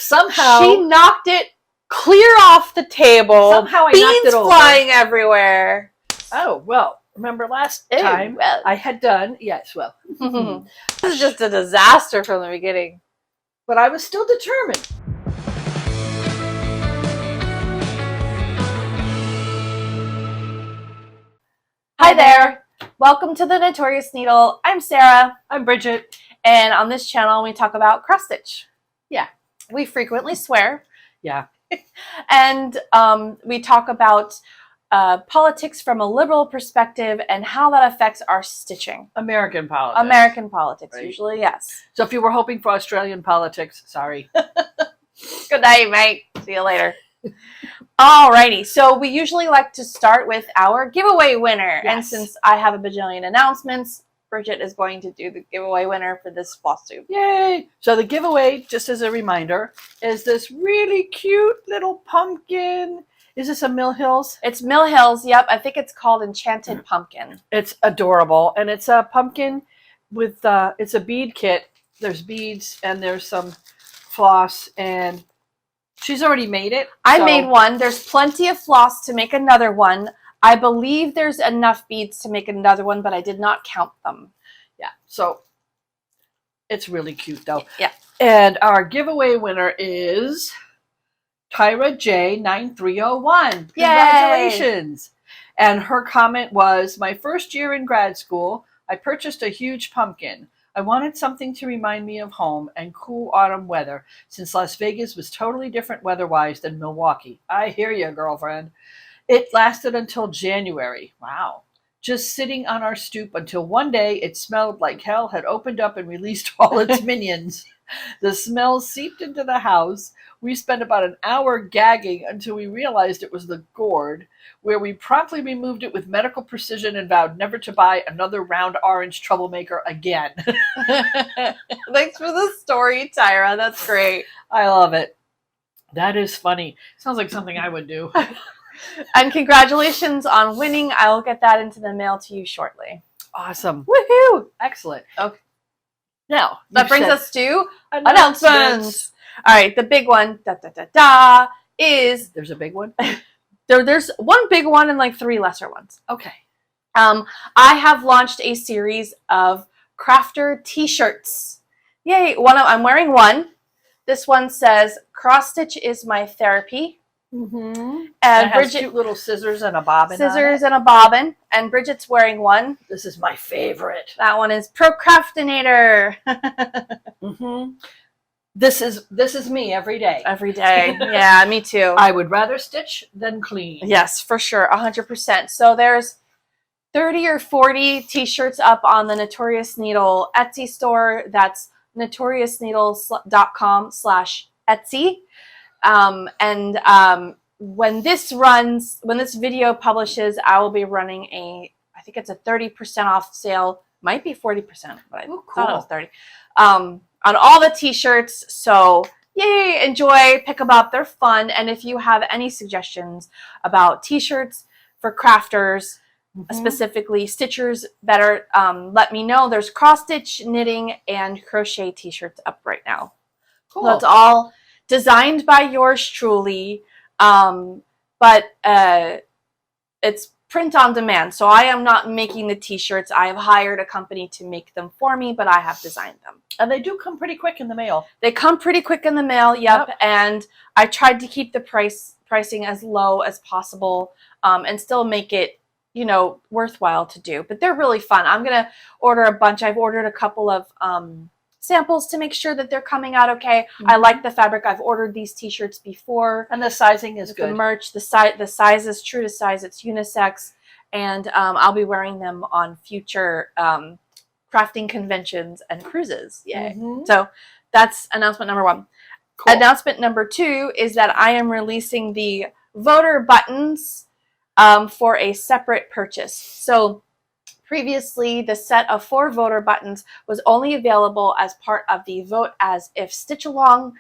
Somehow she knocked it clear off the table. Somehow I Beans knocked it over. flying everywhere. Oh, well, remember last time I had done, yes, well. This is just a disaster from the beginning. But I was still determined. Hi there. Welcome to the Notorious Needle. I'm Sarah. I'm Bridget. And on this channel, we talk about cross-stitch. Yeah. We frequently swear. Yeah. And we talk about politics from a liberal perspective and how that affects our stitching. American politics. American politics, right. Usually, yes. So if you were hoping for Australian politics, sorry. Good night, mate. See you later. Alrighty, so we usually like to start with our giveaway winner. Yes. And since I have a bajillion announcements, Bridget is going to do the giveaway winner for this Flosstube. Yay! So the giveaway, just as a reminder, is this really cute little pumpkin. Is this a Mill Hills? It's Mill Hills, yep. I think it's called Enchanted Pumpkin. It's adorable. And it's a pumpkin with, it's a bead kit. There's beads and there's some floss, and she's already made it. I made one. There's plenty of floss to make another one. I believe there's enough beads to make another one, but I did not count them. Yeah, so it's really cute though. Yeah. And our giveaway winner is Tyra J9301. Congratulations. Yay. And her comment was, my first year in grad school, I purchased a huge pumpkin. I wanted something to remind me of home and cool autumn weather, since Las Vegas was totally different weather-wise than Milwaukee. I hear you, girlfriend. It lasted until January. Wow. Just sitting on our stoop until one day it smelled like hell had opened up and released all its minions. The smell seeped into the house. We spent about an hour gagging until we realized it was the gourd, where we promptly removed it with medical precision and vowed never to buy another round orange troublemaker again. Thanks for the story, Tyra. That's great. I love it. That is funny. Sounds like something I would do. And congratulations on winning. I will get that into the mail to you shortly. Awesome. Woohoo! Excellent. Okay. Now, that brings us to announcements. All right, the big one, is... There's a big one? There's one big one and like 3 lesser ones. Okay. I have launched a series of crafter t-shirts. Yay! I'm wearing one. This one says, cross-stitch is my therapy. Mm-hmm. And Bridget, cute little scissors and a bobbin. Scissors and a bobbin. And Bridget's wearing one. This is my favorite. That one is Procrastinator. Mm-hmm. This is me every day. Every day. Yeah, me too. I would rather stitch than clean. Yes, for sure. 100%. So there's 30 or 40 t-shirts up on the Notorious Needle Etsy store. That's notoriousneedles.com/Etsy. When this video publishes, I will be running I think it's a 30% off sale. Might be 40%, but I thought it was 30. On all the t-shirts. So yay, enjoy, pick them up. They're fun. And if you have any suggestions about t-shirts for crafters, specifically stitchers, better let me know. There's cross-stitch, knitting, and crochet t-shirts up right now. Cool. So it's all designed by yours truly, but it's print on demand. So I am not making the t-shirts. I have hired a company to make them for me, but I have designed them. And they do come pretty quick in the mail. They come pretty quick in the mail, yep. And I tried to keep the pricing as low as possible, and still make it, worthwhile to do. But they're really fun. I'm going to order a bunch. I've ordered a couple of samples to make sure that they're coming out okay. I like the fabric. I've ordered these t-shirts before. And the sizing is good. The merch, the size is true to size. It's unisex. And I'll be wearing them on future crafting conventions and cruises. Yay. So that's announcement number 1. Cool. Announcement number 2 is that I am releasing the voter buttons for a separate purchase. So previously, the set of 4 voter buttons was only available as part of the Vote As If Stitch Along,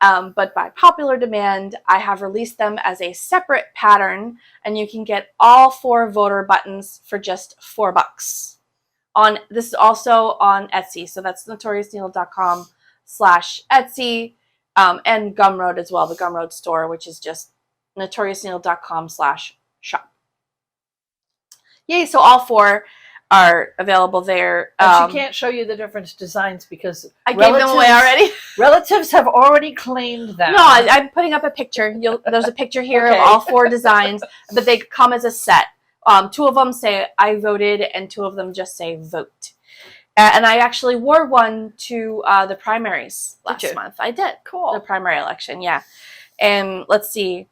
but by popular demand, I have released them as a separate pattern, and you can get all 4 voter buttons for just $4. This is also on Etsy, so that's notoriousneedle.com/Etsy. And Gumroad as well, the Gumroad store, which is just notoriousneedle.com/shop. Yay! So all 4 are available there. And she can't show you the different designs because I gave them away already. Relatives have already claimed them. No, I'm putting up a picture. There's a picture here of all 4 designs, but they come as a set. 2 of them say I voted, and 2 of them just say vote. And I actually wore one to the primaries last month. I did. Cool. The primary election, yeah. And let's see.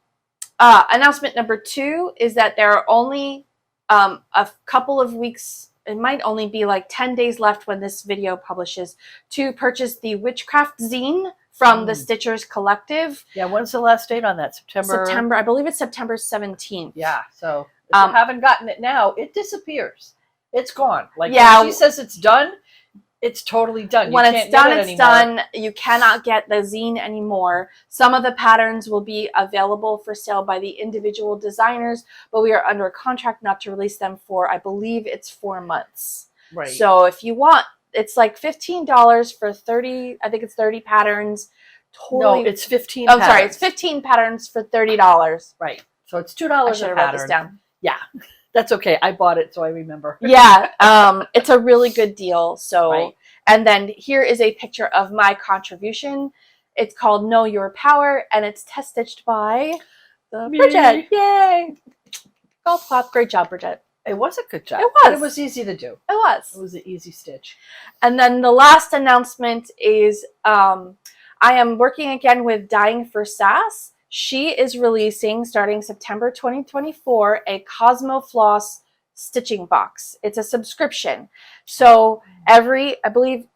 Announcement number 2 is that there are only a couple of weeks, it might only be like 10 days left when this video publishes, to purchase the Witchcraft Zine from the Stitchers Collective. Yeah, when's the last date on that? September, I believe it's September 17th. Yeah, so if you haven't gotten it now, it disappears. It's gone. Like, when she says it's done, it's totally done. When it's done, it's done. You cannot get the zine anymore. Some of the patterns will be available for sale by the individual designers, but we are under a contract not to release them for, I believe it's 4 months. Right. So if you want, it's like $15 for 30, I think it's 30 patterns. Totally. No, it's 15 patterns. Sorry, it's 15 patterns for $30. Right. So it's $2 a pattern. I should have wrote this down. Yeah. That's okay. I bought it, so I remember. Yeah, it's a really good deal. So, and then here is a picture of my contribution. It's called Know Your Power, and it's test stitched by Bridget. Yay! Golf clap. Great job, Bridget. It was a good job. It was. But it was easy to do. It was. It was an easy stitch. And then the last announcement is I am working again with Dying for Sass. She is releasing, starting September 2024, a Cosmo Floss stitching box. It's a subscription. So I believe,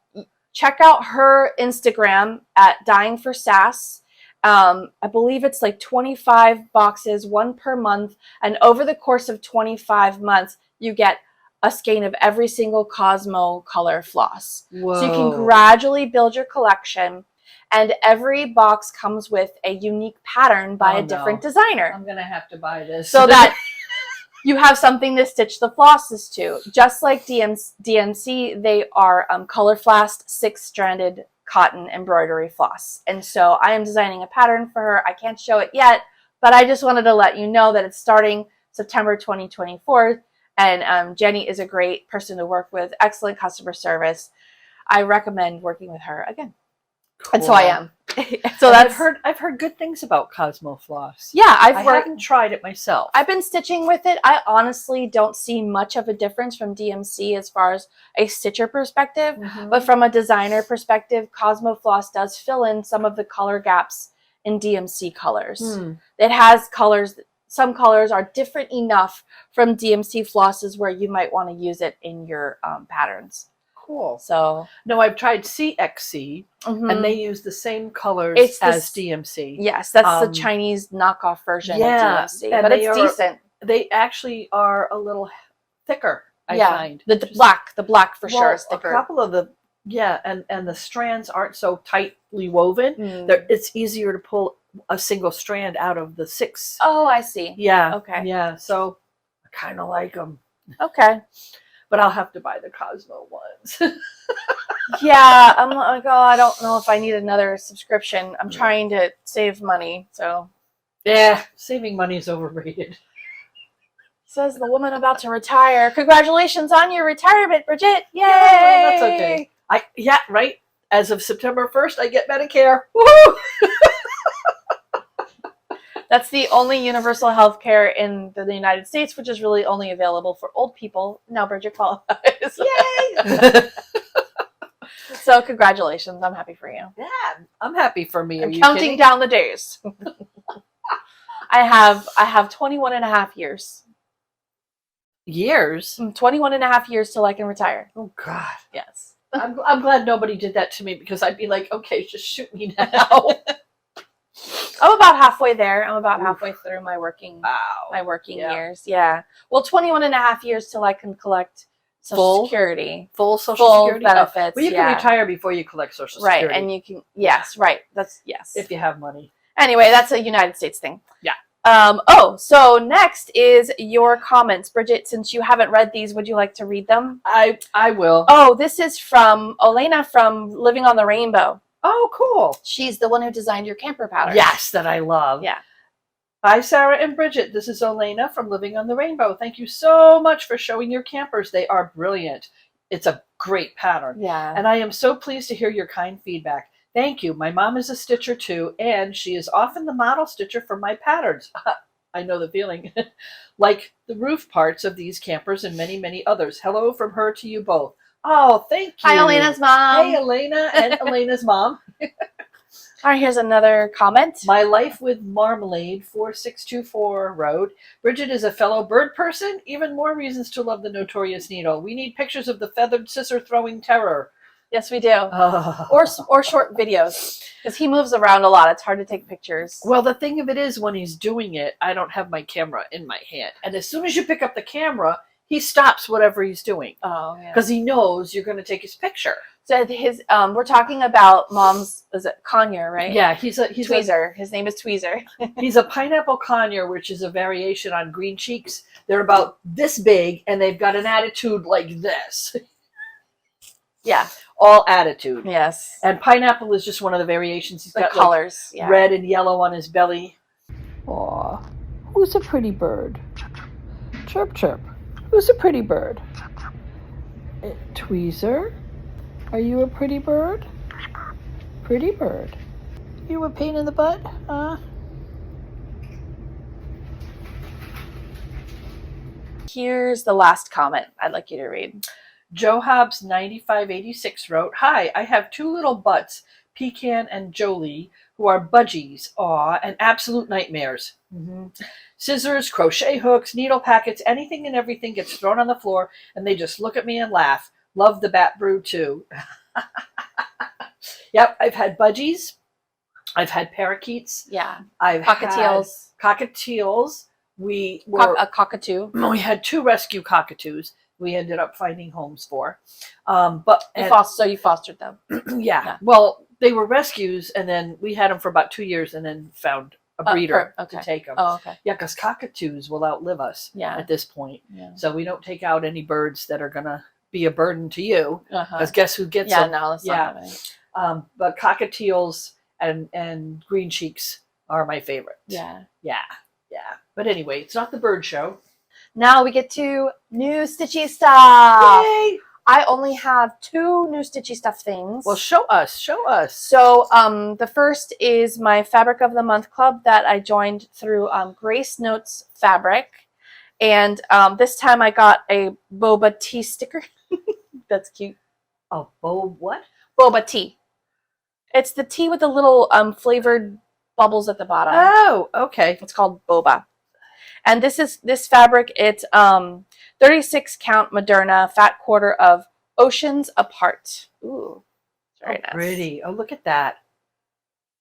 check out her Instagram at Dying for Sass. I believe it's like 25 boxes, 1 per month. And over the course of 25 months, you get a skein of every single Cosmo color floss. Whoa. So you can gradually build your collection. And every box comes with a unique pattern by a different designer. I'm going to have to buy this. So that you have something to stitch the flosses to. Just like DMC, they are color flasked 6-stranded cotton embroidery floss. And so I am designing a pattern for her. I can't show it yet, but I just wanted to let you know that it's starting September 2024. And Jenny is a great person to work with. Excellent customer service. I recommend working with her again. Cool. And so I am. So I've heard good things about Cosmo Floss. Yeah, I haven't tried it myself. I've been stitching with it. I honestly don't see much of a difference from DMC as far as a stitcher perspective, but from a designer perspective, Cosmo Floss does fill in some of the color gaps in DMC colors. It has colors. Some colors are different enough from DMC flosses where you might want to use it in your patterns. Cool. So no, I've tried CXC, and they use the same colors as DMC. Yes, that's the Chinese knockoff version of DMC, but it's decent. They actually are a little thicker. I find the black for sure is thicker. A couple of the and the strands aren't so tightly woven. It's easier to pull a single strand out of the 6. Oh, I see. Yeah. Okay. Yeah. So I kind of like them. Okay. But I'll have to buy the Cosmo ones. Yeah, I'm like, oh, I don't know if I need another subscription. I'm trying to save money, so. Yeah, saving money is overrated. Says the woman about to retire. Congratulations on your retirement, Bridget. Yay! Yeah, that's okay. Right. As of September 1st, I get Medicare. Woohoo! That's the only universal health care in the United States, which is really only available for old people. Now Bridget qualifies. Yay! So congratulations. I'm happy for you. Yeah, I'm happy for me. I'm counting down the days. I have 21 and a half years. Years? 21 and a half years till I can retire. Oh, God. Yes. I'm glad nobody did that to me because I'd be like, okay, just shoot me now. I'm about halfway there. I'm about halfway through my working years. Yeah. Well, 21 and a half years till I can collect Social Security. Full Social Security benefits. Well, you can retire before you collect Social Security. Right. And you can, yes, right. That's, yes. If you have money. Anyway, that's a United States thing. Yeah. So next is your comments. Bridget, since you haven't read these, would you like to read them? I will. Oh, this is from Olena from Living on the Rainbow. Oh, cool. She's the one who designed your camper pattern. Yes, that I love. Yeah. Hi, Sarah and Bridget. This is Elena from Living on the Rainbow. Thank you so much for showing your campers. They are brilliant. It's a great pattern. Yeah. And I am so pleased to hear your kind feedback. Thank you. My mom is a stitcher too, and she is often the model stitcher for my patterns. I know the feeling. Like the roof parts of these campers and many, many others. Hello from her to you both. Oh, thank you. Hi, Elena's mom. Hey, Elena and Elena's mom. All right, here's another comment. My Life with Marmalade 4624 wrote, Bridget is a fellow bird person. Even more reasons to love the Notorious needle. We need pictures of the feathered scissor throwing terror. Yes, we do. Or short videos, because he moves around a lot. It's hard to take pictures. Well, the thing of it is, when he's doing it, I don't have my camera in my hand. And as soon as you pick up the camera, he stops whatever he's doing. Oh, yeah. Because he knows you're going to take his picture. So his we're talking about mom's, is it conure, right? Yeah, he's Tweezer. His name is Tweezer. He's a pineapple conure, which is a variation on green cheeks. They're about this big, and they've got an attitude like this. Yeah. All attitude. Yes. And pineapple is just one of the variations. He's got colors. Like red and yellow on his belly. Aw, who's a pretty bird? Chirp, chirp. Who's a pretty bird? Tweezer? Are you a pretty bird? Pretty bird. You a pain in the butt, huh? Here's the last comment I'd like you to read. Joe Hobbs 9586 wrote, Hi, I have two little butts, Pecan and Jolie, who are budgies, and absolute nightmares. Scissors, crochet hooks, needle packets, anything and everything gets thrown on the floor, and they just look at me and laugh. Love the bat brew too. Yep, I've had budgies. I've had parakeets. Yeah. I've cockatiels. had cockatiels. We were a cockatoo. We had two rescue cockatoos. We ended up finding homes for. So you fostered them. Yeah. Well, they were rescues, and then we had them for about 2 years, and then found a breeder to take them. Oh, okay. Yeah, because cockatoos will outlive us at this point. Yeah. So we don't take out any birds that are going to be a burden to you. Because guess who gets them? No, that's not happening. But cockatiels and green cheeks are my favorite. Yeah. But anyway, it's not the bird show. Now we get to new Stitchy Stuff. Yay! I only have 2 new Stitchy Stuff things. Well, show us. So the first is my Fabric of the Month Club that I joined through Grace Notes Fabric. And this time I got a boba tea sticker. That's cute. Oh, what? Boba tea. It's the tea with the little flavored bubbles at the bottom. Oh, okay. It's called boba. And this fabric, it's 36 count Moderna fat quarter of Oceans Apart. Ooh, very nice. Pretty. Oh, look at that.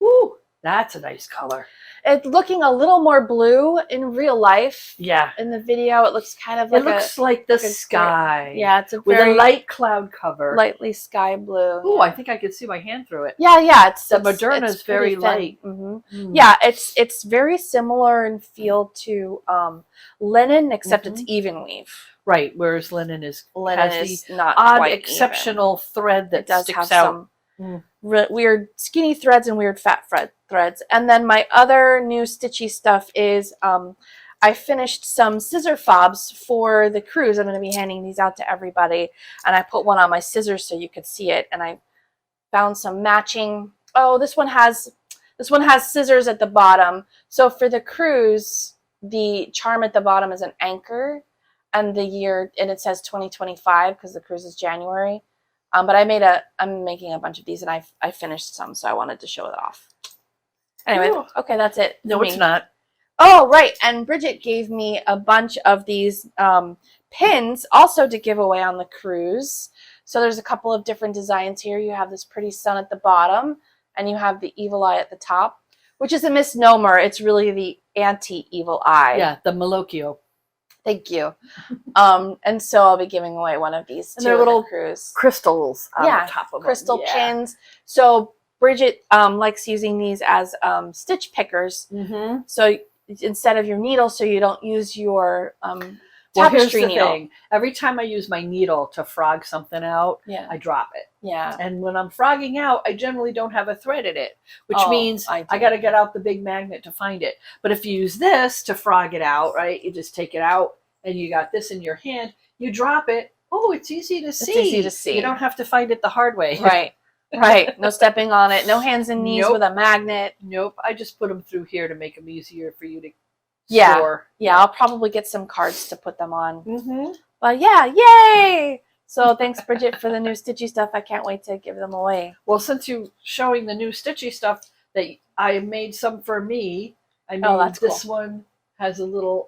Ooh, that's a nice color. It's looking a little more blue in real life. Yeah. In the video, it looks kind of like looks like the sky. Yeah, it's with a light cloud cover. Lightly sky blue. Ooh, I think I can see my hand through it. Yeah. The Moderna is very light. Yeah, it's very similar in feel to linen, except it's even weave. Right, whereas linen is not odd, quite exceptional even. thread that does sticks have out. Some weird skinny threads and weird fat threads. And then my other new Stitchy Stuff is I finished some scissor fobs for the cruise. I'm going to be handing these out to everybody. And I put one on my scissors so you could see it. And I found some matching. Oh, this one has scissors at the bottom. So for the cruise, the charm at the bottom is an anchor. And it says 2025 because the cruise is January. But I'm making a bunch of these, and I finished some, so I wanted to show it off. Anyway, okay, that's it. No, it's not. Oh, right, and Bridget gave me a bunch of these pins also to give away on the cruise. So there's a couple of different designs here. You have this pretty sun at the bottom, and you have the evil eye at the top, which is a misnomer. It's really the anti-evil eye. Yeah, the Malocchio. Thank you. And so I'll be giving away one of these and they're little cruise crystals on the top of crystal pins. So Bridget likes using these as stitch pickers. So instead of your needle, so you don't use your Well, here's tapestry the needle. thing. Every time I use my needle to frog something out, Yeah. I drop it. Yeah. And when I'm frogging out, I generally don't have a thread in it, which means I do. got to get out the big magnet to find it. But if you use this to frog it out, right, you just take it out and you got this in your hand, you drop it. Oh, it's easy to see. It's easy to see. You don't have to find it the hard way. Right. Right. No stepping on it. No hands and knees with a magnet. Nope. I just put them through here to make them easier for you to Yeah. store. Yeah. I'll probably get some cards to put them on. Mm-hmm. But yeah, yay! So thanks, Bridget, for the new Stitchy stuff. I can't wait to give them away. Well, since you're showing the new Stitchy stuff that I made some for me, I made this cool. One has a little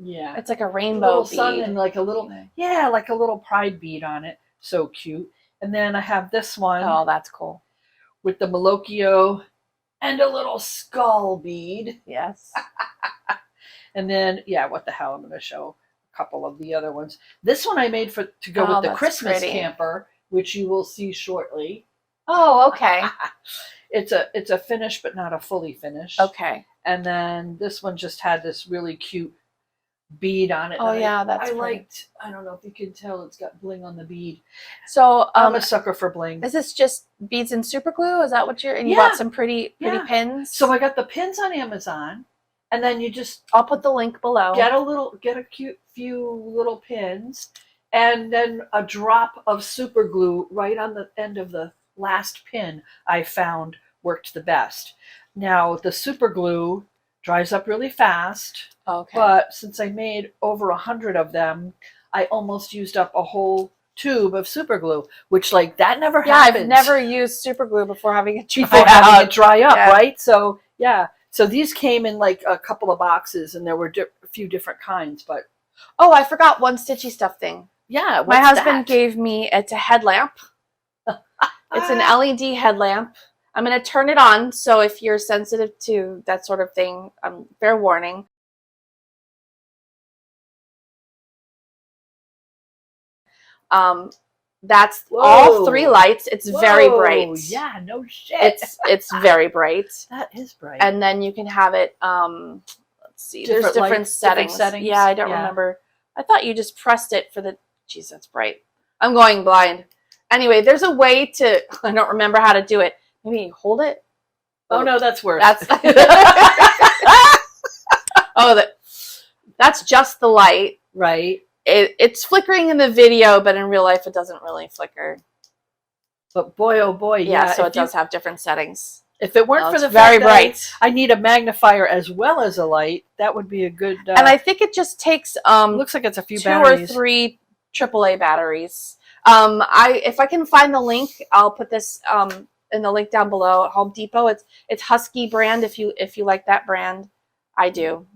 yeah. It's like a rainbow bead. Sun and like a little like a little pride bead on it. So cute. And then I have this one. Oh, that's cool. With the Malocchio and a little skull bead. Yes. And then what the hell, I'm going to show a couple of the other ones. This one I made to go with the Christmas camper, which you will see shortly. Oh, okay. It's a finish, but not a fully finished. Okay. And then this one just had this really cute bead on it. Oh yeah, that's I pretty. liked. I don't know if you can tell, it's got bling on the bead. So I'm a sucker for bling. Is this just beads and super glue? Is that what you're? And you bought some pretty pins. So I got the pins on Amazon, and then you just. I'll put the link below. Get a cute few little pins, and then a drop of super glue right on the end of the last pin. I found worked the best. Now the super glue dries up really fast. Okay. But since I made over 100 of them, I almost used up a whole tube of super glue, which that never happens. I've never used super glue before having it dry up, right? So so these came in a couple of boxes, and there were a few different kinds. But I forgot one Stitchy Stuff thing. Yeah, my husband gave me it's a headlamp. It's an LED headlamp. I'm going to turn it on, so if you're sensitive to that sort of thing, fair warning. That's all 3 lights. It's very bright. Yeah, no shit. It's very bright. That is bright. And then you can have it. Let's see. There's different settings. Yeah, I don't remember. I thought you just pressed it for the. Jeez, that's bright. I'm going blind. Anyway, there's a way to. I don't remember how to do it. Maybe you hold it. Oh no, that's worse. That's. That's just the light, right? It's flickering in the video, but in real life, it doesn't really flicker. But boy, oh boy, yeah. So it does have different settings. If it weren't for the very fact bright, that I need a magnifier as well as a light, that would be a good. And I think it just takes looks like it's a few 2 batteries. or 3 AAA batteries. If I can find the link, I'll put this in the link down below. At Home Depot, it's Husky brand. If you like that brand, I do.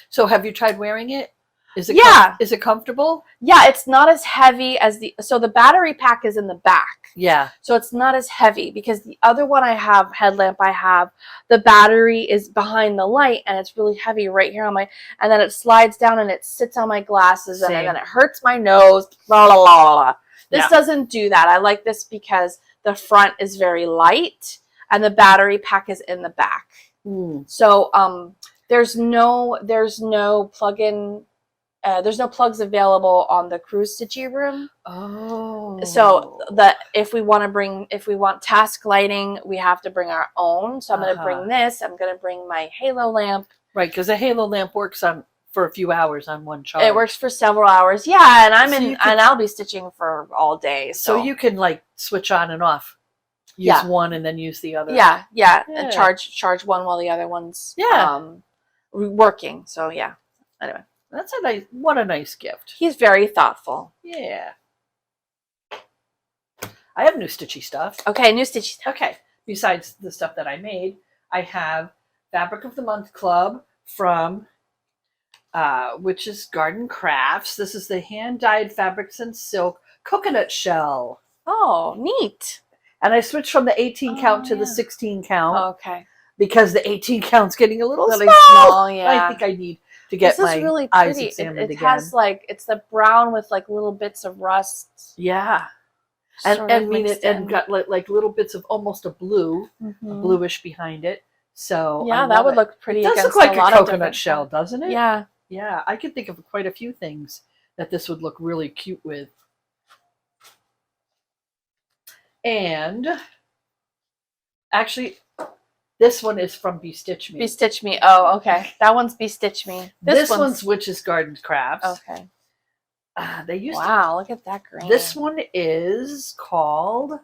So have you tried wearing it? Is it is it comfortable? Yeah, it's not as heavy as the battery pack is in the back. Yeah. So it's not as heavy, because the other one headlamp I have, the battery is behind the light, and it's really heavy right here on and then it slides down and it sits on my glasses, and then it hurts my nose. Blah, blah, blah, blah. This doesn't do that. I like this because the front is very light and the battery pack is in the back. So there's no plug-in. There's no plugs available on the cruise Stitchy room. Oh. So if we want task lighting, we have to bring our own. So I'm going to bring this. I'm going to bring my halo lamp. Right, because the halo lamp works for a few hours on one charge. It works for several hours. Yeah, and I'll be stitching for all day. So you can switch on and off. Use one and then use the other. Yeah. And charge one while the other one's working. So yeah. Anyway. That's what a nice gift. He's very thoughtful. Yeah. I have new Stitchy stuff. Okay, new Stitchy stuff. Okay. Besides the stuff that I made, I have Fabric of the Month Club from Witch's Garden Crafts. This is the hand-dyed fabrics and silk coconut shell. Oh, neat. And I switched from the 18 count to the 16 count. Okay. Because the 18 count's getting a little small. Yeah. I think I need to get my really eyes pretty. examined it again. Has it's the brown with little bits of rust. Yeah. And got little bits of almost a blue, a bluish behind it. So yeah, that would look pretty. It does look like a coconut shell, doesn't it? Yeah. Yeah, I could think of quite a few things that this would look really cute with. And actually, this one is from Stitch Me. Stitch Me. Oh, okay. That one's Stitch Me. This one's Witch's Garden Crafts. Okay. They used wow, look at that green. This one is called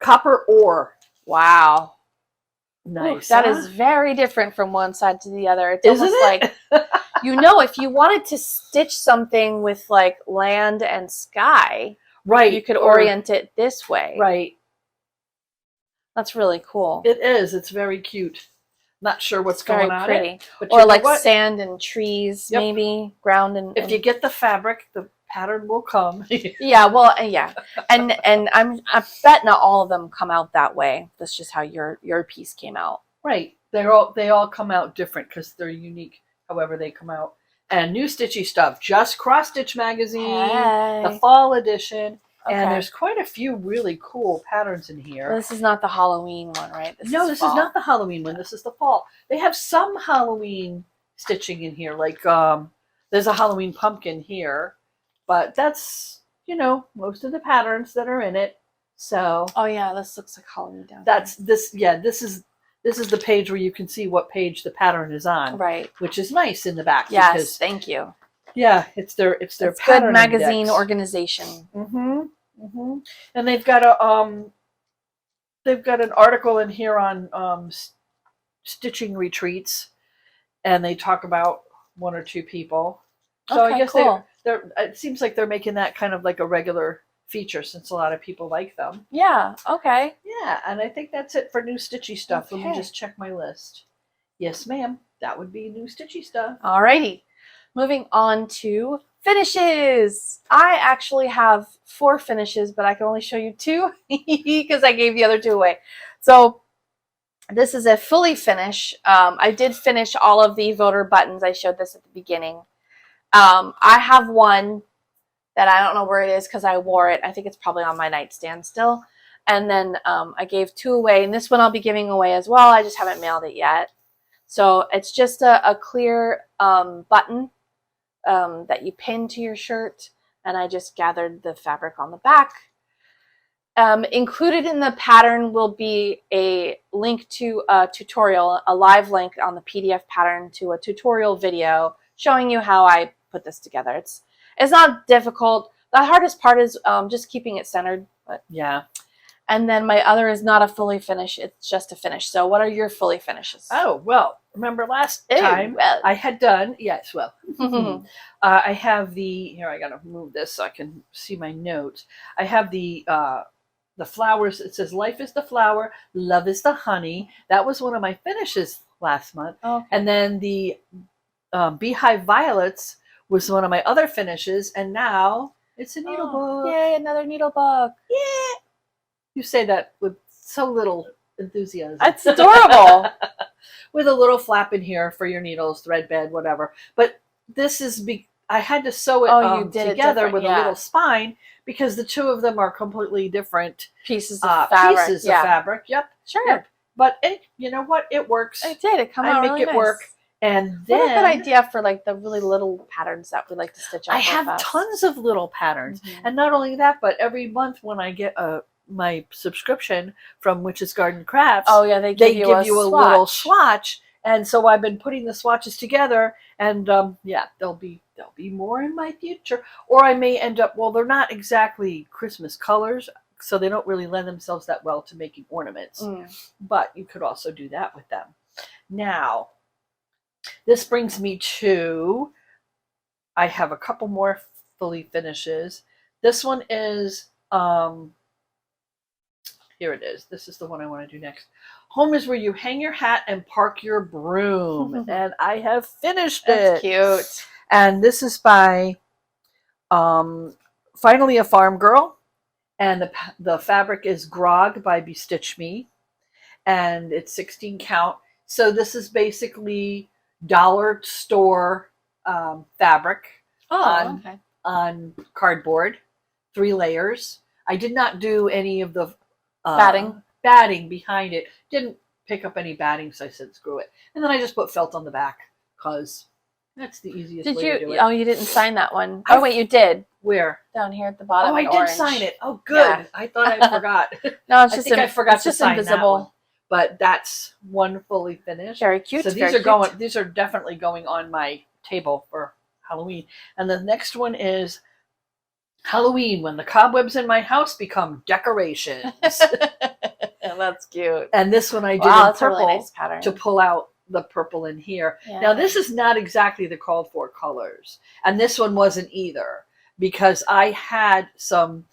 Copper Ore. Wow. Nice. Ooh, that is very different from one side to the other. It's Isn't almost it? like, you know, if you wanted to stitch something with like land and sky, right, you could orient it this way. Right. That's really cool. It is. It's very cute. Not sure what's going on. Very pretty. But or like sand and trees, Yep. maybe ground and. If you get the fabric, the pattern will come. Yeah, well, yeah, and I bet not all of them come out that way. That's just how your piece came out. Right. They all come out different because they're unique. However, they come out. And new Stitchy Stuff, just Cross Stitch magazine, the fall edition. Okay. And there's quite a few really cool patterns in here. This is not the Halloween one, right? This is not the Halloween one. This is the fall. They have some Halloween stitching in here. Like there's a Halloween pumpkin here. But that's, you know, most of the patterns that are in it. So. Oh yeah, this looks like Halloween down That's here. This. Yeah, this is the page where you can see what page the pattern is on. Right. Which is nice in the back. Yes. Because, thank you. Yeah, it's their good pattern magazine index. Organization. Mm-hmm. Mm-hmm. And they've got an article in here on stitching retreats, and they talk about one or two people. So okay, I guess cool. it seems like they're making that kind of like a regular feature since a lot of people like them. Yeah, okay. Yeah, and I think that's it for new Stitchy Stuff. Okay. Let me just check my list. Yes, ma'am. That would be new Stitchy Stuff. Alrighty. Moving on to finishes. I actually have 4 finishes, but I can only show you 2 because I gave the other 2 away. So this is a fully finish. I did finish all of the voter buttons. I showed this at the beginning. I have one that I don't know where it is because I wore it. I think it's probably on my nightstand still. And then I gave 2 away, and this one I'll be giving away as well. I just haven't mailed it yet. So it's just a clear button that you pin to your shirt, and I just gathered the fabric on the back. Included in the pattern will be a link to a tutorial, a live link on the PDF pattern to a tutorial video showing you how I put this together. It's not difficult. The hardest part is just keeping it centered. But yeah. And then my other is not a fully finish. It's just a finish. So what are your fully finishes? Oh, well, remember last time I had done, yes, well, I have here, I got to move this so I can see my notes. I have the flowers. It says, life is the flower, love is the honey. That was one of my finishes last month. Okay. And then the Beehive Violets was one of my other finishes. And now it's a needle book. Yay, another needle book. Yeah. You say that with so little enthusiasm. It's adorable. With a little flap in here for your needles, thread bed, whatever. But this is, I had to sew it together with a little spine because the 2 of them are completely different pieces of fabric. Yep. Sure. Yep. But you know what? It works. It did. It came out really nice. I make it work. And then, what a good idea for like the really little patterns that we like to stitch out. I have tons of little patterns. And not only that, but every month when I get my subscription from Witch's Garden Crafts, they give you a little swatch. And so I've been putting the swatches together, and there'll be more in my future. Or I may end up, well, they're not exactly Christmas colors, so they don't really lend themselves that well to making ornaments. But you could also do that with them. Now, this brings me to, I have a couple more fully finishes. This one is, here it is. This is the one I want to do next. Home is where you hang your hat and park your broom. And I have finished it. That's cute. And this is by Finally a Farm Girl. And the fabric is Grog by Stitch Me. And it's 16 count. So this is basically dollar store fabric on cardboard, 3 layers. I did not do any of the batting behind it. Didn't pick up any batting, so I said screw it. And then I just put felt on the back because That's the easiest Did way you? to do it. Oh, you didn't sign that one. Oh, wait, you did. Where? Down here at the bottom. Oh, I in did orange. sign it. Oh, good. Yeah. I thought I forgot. No, it's I just think I forgot it's to just sign invisible. that one. But that's wonderfully finished. Very cute. So these very are cute. going. These are definitely going on my table for Halloween. And the next one is Halloween, when the cobwebs in my house become decorations. That's cute. And this one I did Wow, in that's a purple really nice pattern. to pull out the purple in here. Yeah. Now this is not exactly the called for colors, and this one wasn't either, because I had some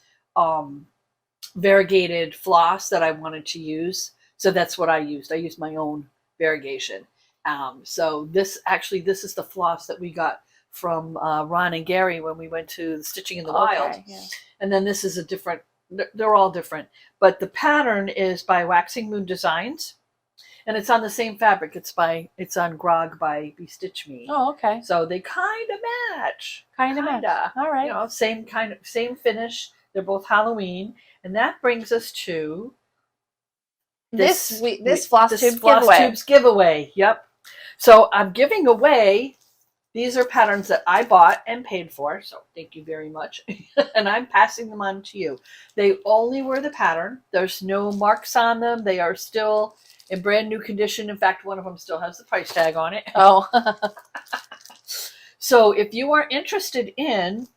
variegated floss that I wanted to use, so that's what I used. I used my own variegation. So this is the floss that we got from Ron and Gary when we went to the Stitching in the Wild. Yeah. And then this is a different, they're all different, but the pattern is by Waxing Moon Designs, and it's on the same fabric. It's on Grog by Stitch Me. Oh, okay. So they kind of match. Kind of match. All right. You know, same finish. They're both Halloween, and that brings us to this Flosstube giveaway. Yep. So I'm giving away. These are patterns that I bought and paid for, so thank you very much. And I'm passing them on to you. They only were the pattern. There's no marks on them. They are still in brand new condition. In fact, one of them still has the price tag on it. Oh. So if you are interested in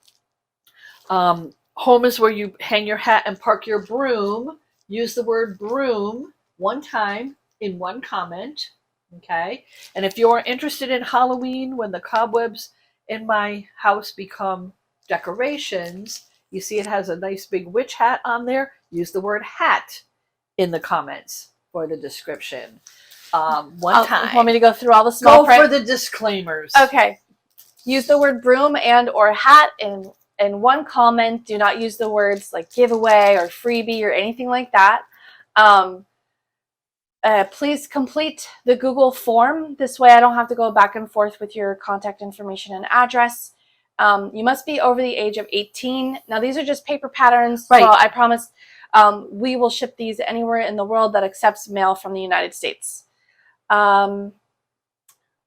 home is where you hang your hat and park your broom, use the word broom one time in one comment. Okay. And if you're interested in Halloween, when the cobwebs in my house become decorations, you see it has a nice big witch hat on there. Use the word hat in the comments for the description. One time. Want me to go through all the small print? Go for the disclaimers. Okay. Use the word broom and or hat in one comment. Do not use the words like giveaway or freebie or anything like that. Please complete the Google form. This way I don't have to go back and forth with your contact information and address. You must be over the age of 18. Now, these are just paper patterns. Right. Well, I promise we will ship these anywhere in the world that accepts mail from the United States.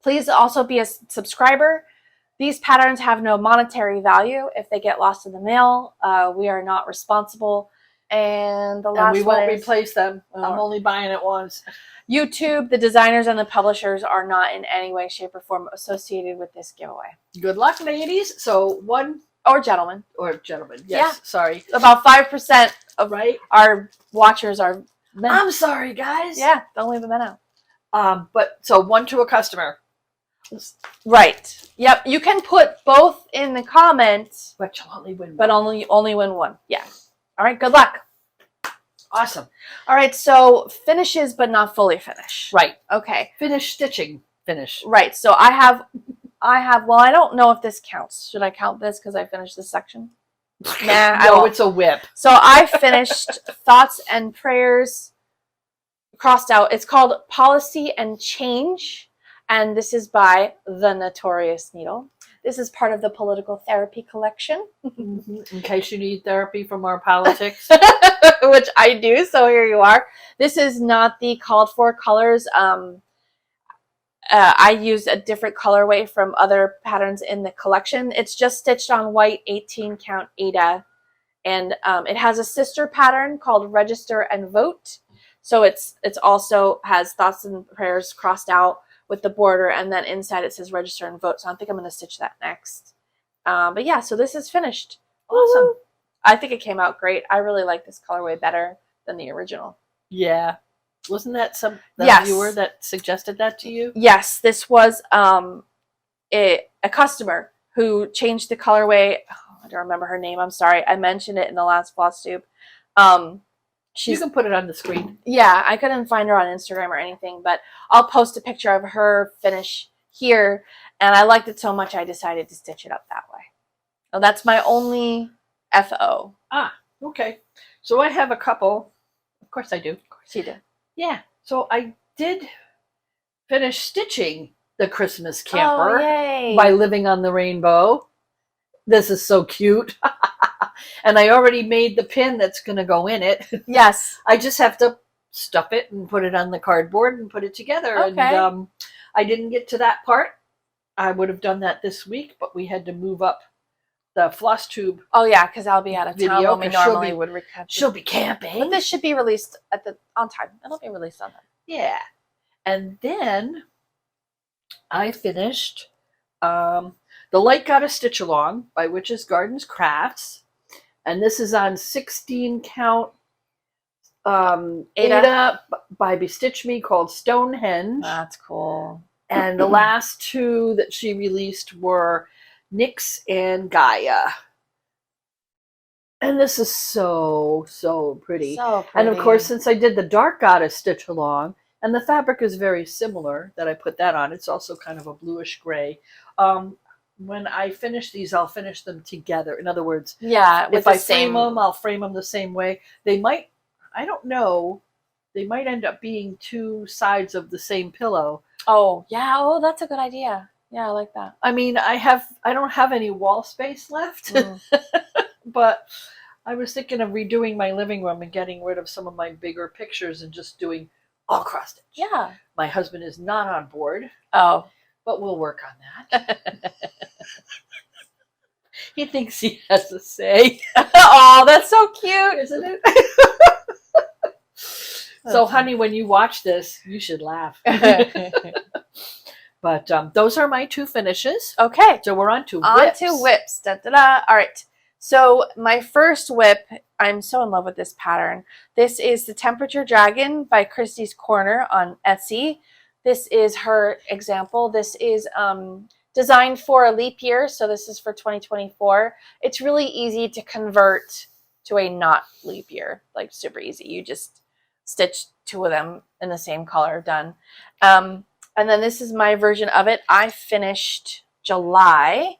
Please also be a subscriber. These patterns have no monetary value. If they get lost in the mail, we are not responsible. And the last and we won't one is, replace them. I'm only buying it once. YouTube, the designers and the publishers are not in any way, shape, or form associated with this giveaway. Good luck, ladies. So or gentlemen. Or gentlemen. Yes. Yeah. Sorry. About 5% of our watchers are men. I'm sorry, guys. Yeah. Don't leave the men out. But so one to a customer. Right. Yep. You can put both in the comments, but you'll only win one. But only win one. Yeah. All right. Good luck. Awesome. All right. So finishes, but not fully finished. Right. Okay. Finish stitching. Finish. Right. So I have. Well, I don't know if this counts. Should I count this because I finished this section? Nah. No, it's a whip. So I finished Thoughts and Prayers. Crossed out. It's called Policy and Change. And this is by the Notorious Needle. This is part of the Political Therapy collection. In case you need therapy from our politics. Which I do, so here you are. This is not the called for colors. I use a different colorway from other patterns in the collection. It's just stitched on white 18 count Ada. And it has a sister pattern called Register and Vote. So it's also has Thoughts and Prayers crossed out with the border, and then inside it says Register and Vote. So I think I'm going to stitch that next. But yeah, so this is finished. Awesome. Woo! I think it came out great. I really like this colorway better than the original. Yeah. Wasn't that yes. viewer that suggested that to you? Yes, this was a customer who changed the colorway. Oh, I don't remember her name. I'm sorry. I mentioned it in the last Flosstube. You can put it on the screen. Yeah, I couldn't find her on Instagram or anything, but I'll post a picture of her finish here, and I liked it so much I decided to stitch it up that way. So that's my only FO. Ah, okay. So I have a couple. Of course I do. Of course you do. Yeah. So I did finish stitching the Christmas camper by Living on the Rainbow. This is so cute. And I already made the pin that's going to go in it. Yes. I just have to stuff it and put it on the cardboard and put it together. Okay. And I didn't get to that part. I would have done that this week, but we had to move up the Flosstube. Oh yeah, because I'll be out of town Video, when we 'cause she'll normally be- would record. She'll be camping. But this should be released on time. It'll be released on time. Yeah. And then I finished The Light Got a Stitch Along by Witches Gardens Crafts. And this is on 16 count Ada by Bestitch Me called Stonehenge. That's cool. And the last two that she released were Nyx and Gaia. And this is so pretty. So pretty. And of course, since I did the Dark Goddess Stitch Along, and the fabric is very similar that I put that on, it's also kind of a bluish gray. When I finish these, I'll finish them together. In other words, yeah, if I frame them, I'll frame them the same way. They might, I don't know, they might end up being two sides of the same pillow. Oh, yeah. Oh, that's a good idea. Yeah, I like that. I mean, I don't have any wall space left, but I was thinking of redoing my living room and getting rid of some of my bigger pictures and just doing all cross stitch. Yeah. My husband is not on board. Oh. But we'll work on that. He thinks he has a say. Oh, that's so cute. Isn't it? So, honey, when you watch this, you should laugh. But those are my two finishes. Okay. So we're on to whips. On to whips. Da, da, da. All right. So my first whip, I'm so in love with this pattern. This is the Temperature Dragon by Christie's Corner on Etsy. This is her example. This is designed for a leap year, so this is for 2024. It's really easy to convert to a not leap year, like super easy. You just stitch two of them in the same color, done. And then this is my version of it. I finished July.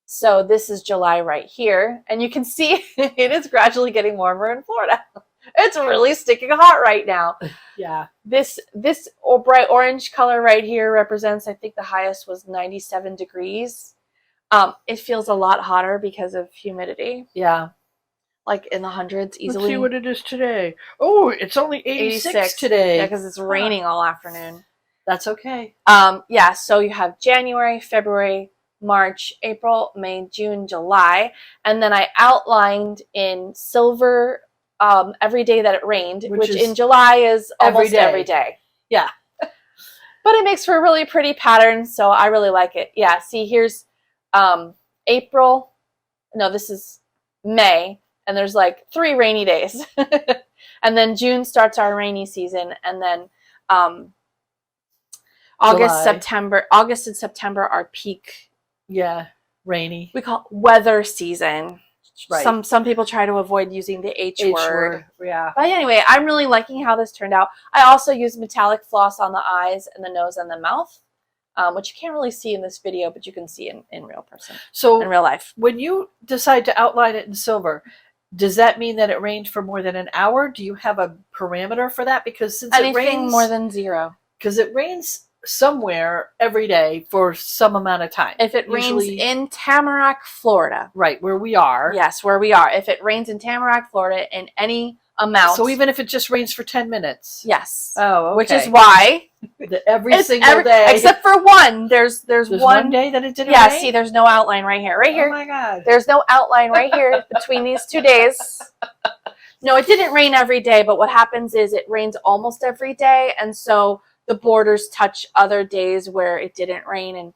So this is July right here. And you can see it is gradually getting warmer in Florida. It's really sticking hot right now. Yeah. This bright orange color right here represents, I think the highest was 97 degrees. It feels a lot hotter because of humidity. Yeah. Like in the hundreds easily. Let's see what it is today. Oh, it's only 86 today. Yeah, because it's raining all afternoon. That's okay. Yeah, so you have January, February, March, April, May, June, July. And then I outlined in silver every day that it rained, which in July is almost every day. Yeah. But it makes for a really pretty pattern, so I really like it. Yeah, see, here's April. No, this is May, and there's like 3 rainy days. And then June starts our rainy season, and then August and September are peak. Yeah, rainy. We call it weather season. Right. Some people try to avoid using the H word. Yeah. But anyway, I'm really liking how this turned out. I also used metallic floss on the eyes and the nose and the mouth, which you can't really see in this video, but you can see in real person. So in real life. When you decide to outline it in silver, does that mean that it rained for more than an hour? Do you have a parameter for that? Because since anything it rains more than 0. Because it rains somewhere every day for some amount of time. If it rains in Tamarack, Florida. Right, where we are. Yes, where we are. If it rains in Tamarack, Florida in any amount. So even if it just rains for 10 minutes. Yes. Oh, okay. Which is why every single day. Except for one. There's one day that it didn't rain? Yeah, see, there's no outline right here. Right here. Oh my God. There's no outline right here between these 2 days. No, it didn't rain every day, but what happens is it rains almost every day, and so the borders touch other days where it didn't rain, and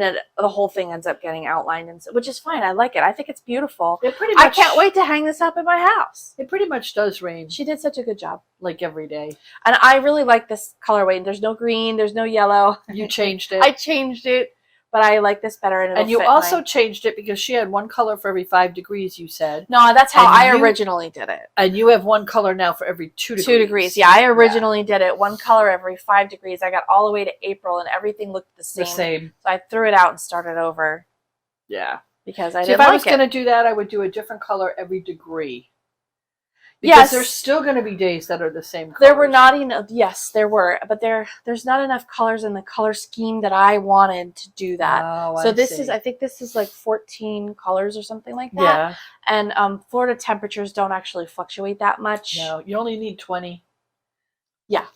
then the whole thing ends up getting outlined, and which is fine. I like it. I think it's beautiful. I can't wait to hang this up in my house. It pretty much does rain. She did such a good job. Like every day. And I really like this colorway. There's no green. There's no yellow. You changed it. I changed it, but I like this better. And you also changed it because she had one color for every 5 degrees, you said. No, that's how I originally did it. And you have one color now for every 2 degrees. 2 degrees. Yeah, I originally did it one color every 5 degrees. I got all the way to April, and everything looked the same. So I threw it out and started over. Yeah. Because I didn't like it. If I was going to do that, I would do a different color every degree. Because there's still going to be days that are the same colors. There were not enough. Yes, there were, but there's not enough colors in the color scheme that I wanted to do that. Oh, so I think this is like 14 colors or something like that. Yeah. And Florida temperatures don't actually fluctuate that much. No, you only need 20. Yeah.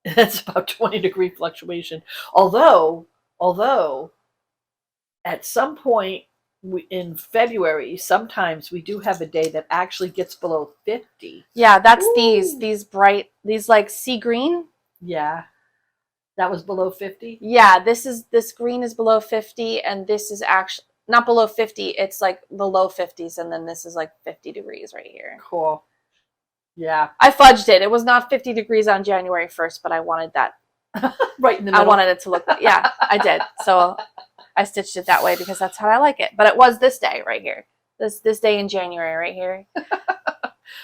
That's about 20 degree fluctuation. Although Although, at some point in February, sometimes we do have a day that actually gets below 50. Yeah, that's Ooh. these bright, these like sea green. Yeah. That was below 50? Yeah, this green is below 50, and this is actually not below 50. It's like the low 50s, and then this is like 50 degrees right here. Cool. Yeah. I fudged it. It was not 50 degrees on January 1st, but I wanted that. Right in the middle. I wanted it to look like, yeah, I did. So I stitched it that way because that's how I like it. But it was this day right here. This day in January right here.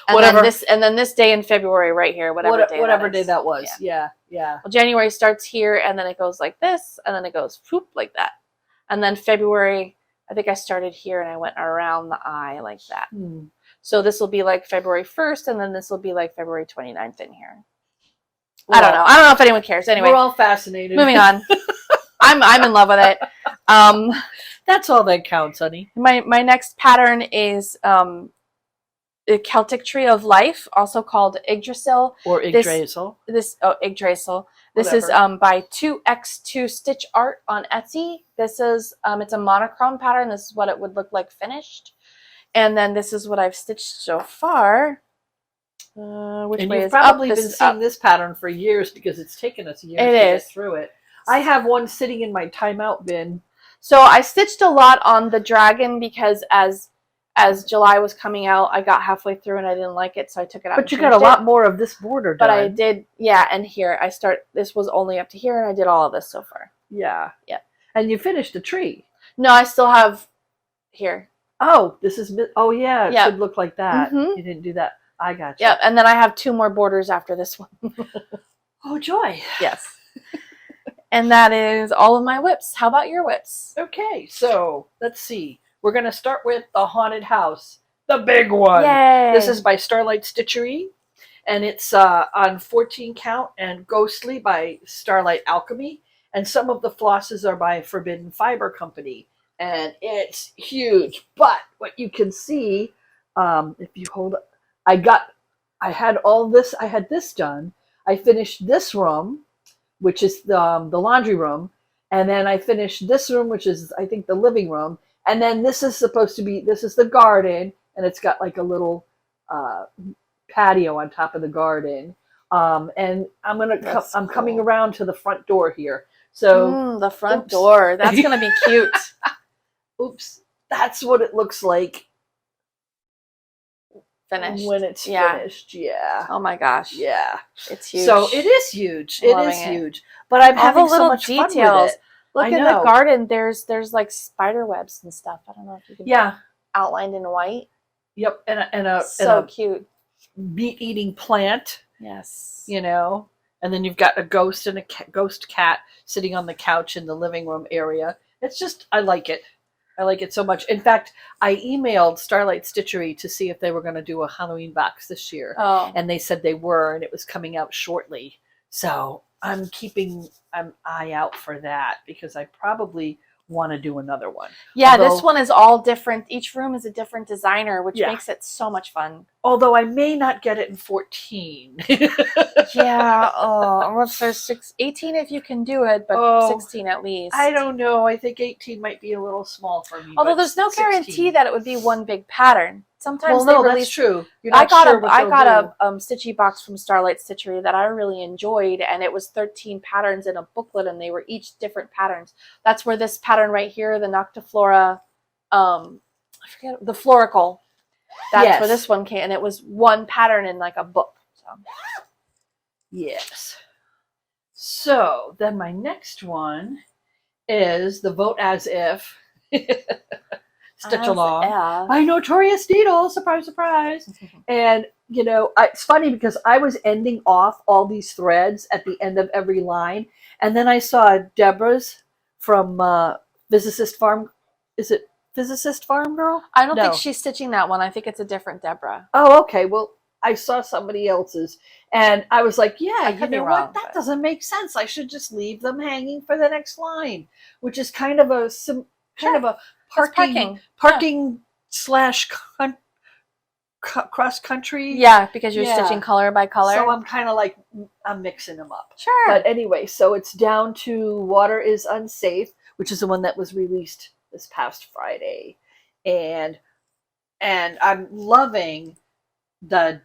And whatever. Then this day in February right here, whatever day that was. Yeah. Yeah. Well, January starts here, and then it goes like this, and then it goes whoop like that. And then February, I think I started here and I went around the eye like that. So this will be like February 1st, and then this will be like February 29th in here. I don't know. I don't know if anyone cares. Anyway, we're all fascinated. Moving on. I'm in love with it. That's all that counts, honey. My next pattern is the Celtic Tree of Life, also called Yggdrasil. Or Yggdrasil. Yggdrasil. This is by 2x2 Stitch Art on Etsy. This is it's a monochrome pattern. This is what it would look like finished. And then this is what I've stitched so far. Which and way you've is probably up? been seeing this pattern for years because it's taken us years to get through it. I have one sitting in my timeout bin. So I stitched a lot on the dragon because as July was coming out, I got halfway through and I didn't like it, so I took it out. But you got a lot more of this border done. But I did, yeah. And here this was only up to here, and I did all of this so far. Yeah, yeah. And you finished the tree. No, I still have here. Oh, this is. Oh yeah, it yep. should look like that. You didn't do that. I got you. Yeah, and then I have 2 more borders after this one. Oh joy! Yes. And that is all of my whips. How about your whips? Okay, so let's see. We're going to start with the haunted house, the big one. Yay! This is by Starlight Stitchery, and it's on 14 count and Ghostly by Starlight Alchemy, and some of the flosses are by Forbidden Fiber Company, and it's huge. But what you can see, if you hold up, I had this done. I finished this room, which is the laundry room, and then I finished this room, which is, I think, the living room, and then this is the garden, and it's got like a little patio on top of the garden, and I'm coming around to the front door here. So the front door, that's gonna be cute. Oops, that's what it looks like. Finished. When it's finished, yeah. Oh my gosh. Yeah. It's huge. So it is huge. It is huge. But I'm all having the little so much details. fun with it. Look in the garden. There's like spider webs and stuff. I don't know if you can. Outlined in white. Yep. And a cute meat-eating plant. Yes. You know, and then you've got a ghost and a ghost cat sitting on the couch in the living room area. It's just, I like it. I like it so much. In fact, I emailed Starlight Stitchery to see if they were going to do a Halloween box this year. Oh. And they said they were, and it was coming out shortly. So I'm keeping an eye out for that because I probably want to do another one. Yeah, this one is all different. Each room is a different designer, which makes it so much fun. Although I may not get it in 14. Yeah, unless there's 18 if you can do it, but 16 at least. I don't know. I think 18 might be a little small for me. Although there's no guarantee that it would be one big pattern. Sometimes that's true. I got a Stitchy box from Starlight Stitchery that I really enjoyed, and it was 13 patterns in a booklet, and they were each different patterns. That's where this pattern right here, the Noctiflora, I forget, the Floricle. That's where this one came, and it was one pattern in like a book. So. Yes. So then my next one is the Vote As If. Stitch Along by Notorious Needle. Surprise, surprise. And, you know, it's funny because I was ending off all these threads at the end of every line. And then I saw Deborah's from Physicist Farm. Is it Physicist Farm Girl? I don't think she's stitching that one. I think it's a different Deborah. Oh, okay. Well, I saw somebody else's. And I was like, yeah, you know what? That doesn't make sense. I should just leave them hanging for the next line, which is kind of a parking / cross country. Yeah, because you're Yeah. stitching color by color. So I'm kind of like, I'm mixing them up. Sure. But anyway, so it's down to Water is Unsafe, which is the one that was released this past Friday. And I'm loving the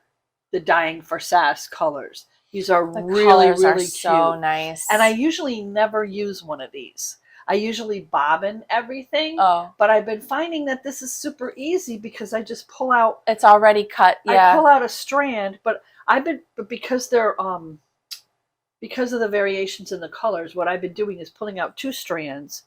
Dying for Sass colors. These are the really, colors really are cute. so nice. And I usually never use one of these. I usually bobbin everything. Oh. But I've been finding that this is super easy because I just pull out. It's already cut. Yeah. I pull out a strand, but because they're because of the variations in the colors, what I've been doing is pulling out 2 strands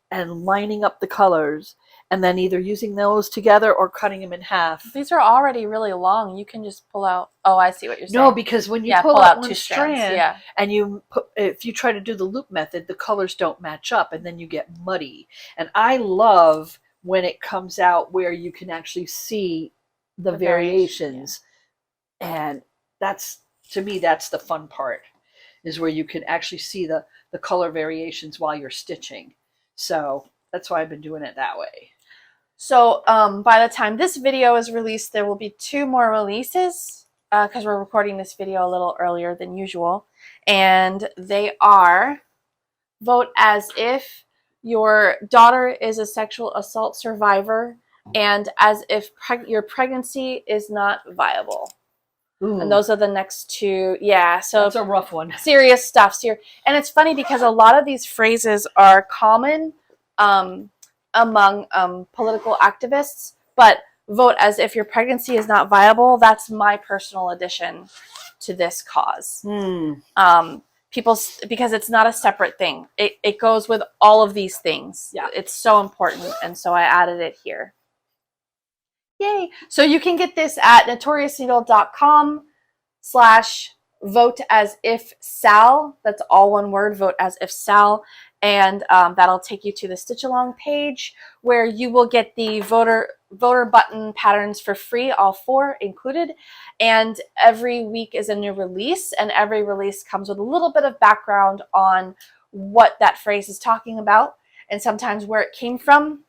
and lining up the colors, and then either using those together or cutting them in half. These are already really long. You can just pull out. Oh, I see what you're saying. No, because when you pull out 1 strand, and if you try to do the loop method, the colors don't match up, and then you get muddy. And I love when it comes out where you can actually see the variations, and that's, to me, that's the fun part, is where you can actually see the color variations while you're stitching. So that's why I've been doing it that way. So by the time this video is released, there will be 2 more releases because we're recording this video a little earlier than usual. And they are Vote As If Your Daughter is a Sexual Assault Survivor and As If Your Pregnancy is Not Viable. Ooh. And those are the next 2. Yeah, so that's a rough one. Serious stuff. And it's funny because a lot of these phrases are common among political activists, but vote as if your pregnancy is not viable. That's my personal addition to this cause. Because it's not a separate thing. It goes with all of these things. Yeah, it's so important, and so I added it here. Yay! So you can get this at notoriousneedle.com/voteasifsal. That's all one word, vote as if Sal. And that'll take you to the Stitch Along page where you will get the voter button patterns for free, all 4 included. And every week is a new release, and every release comes with a little bit of background on what that phrase is talking about and sometimes where it came from.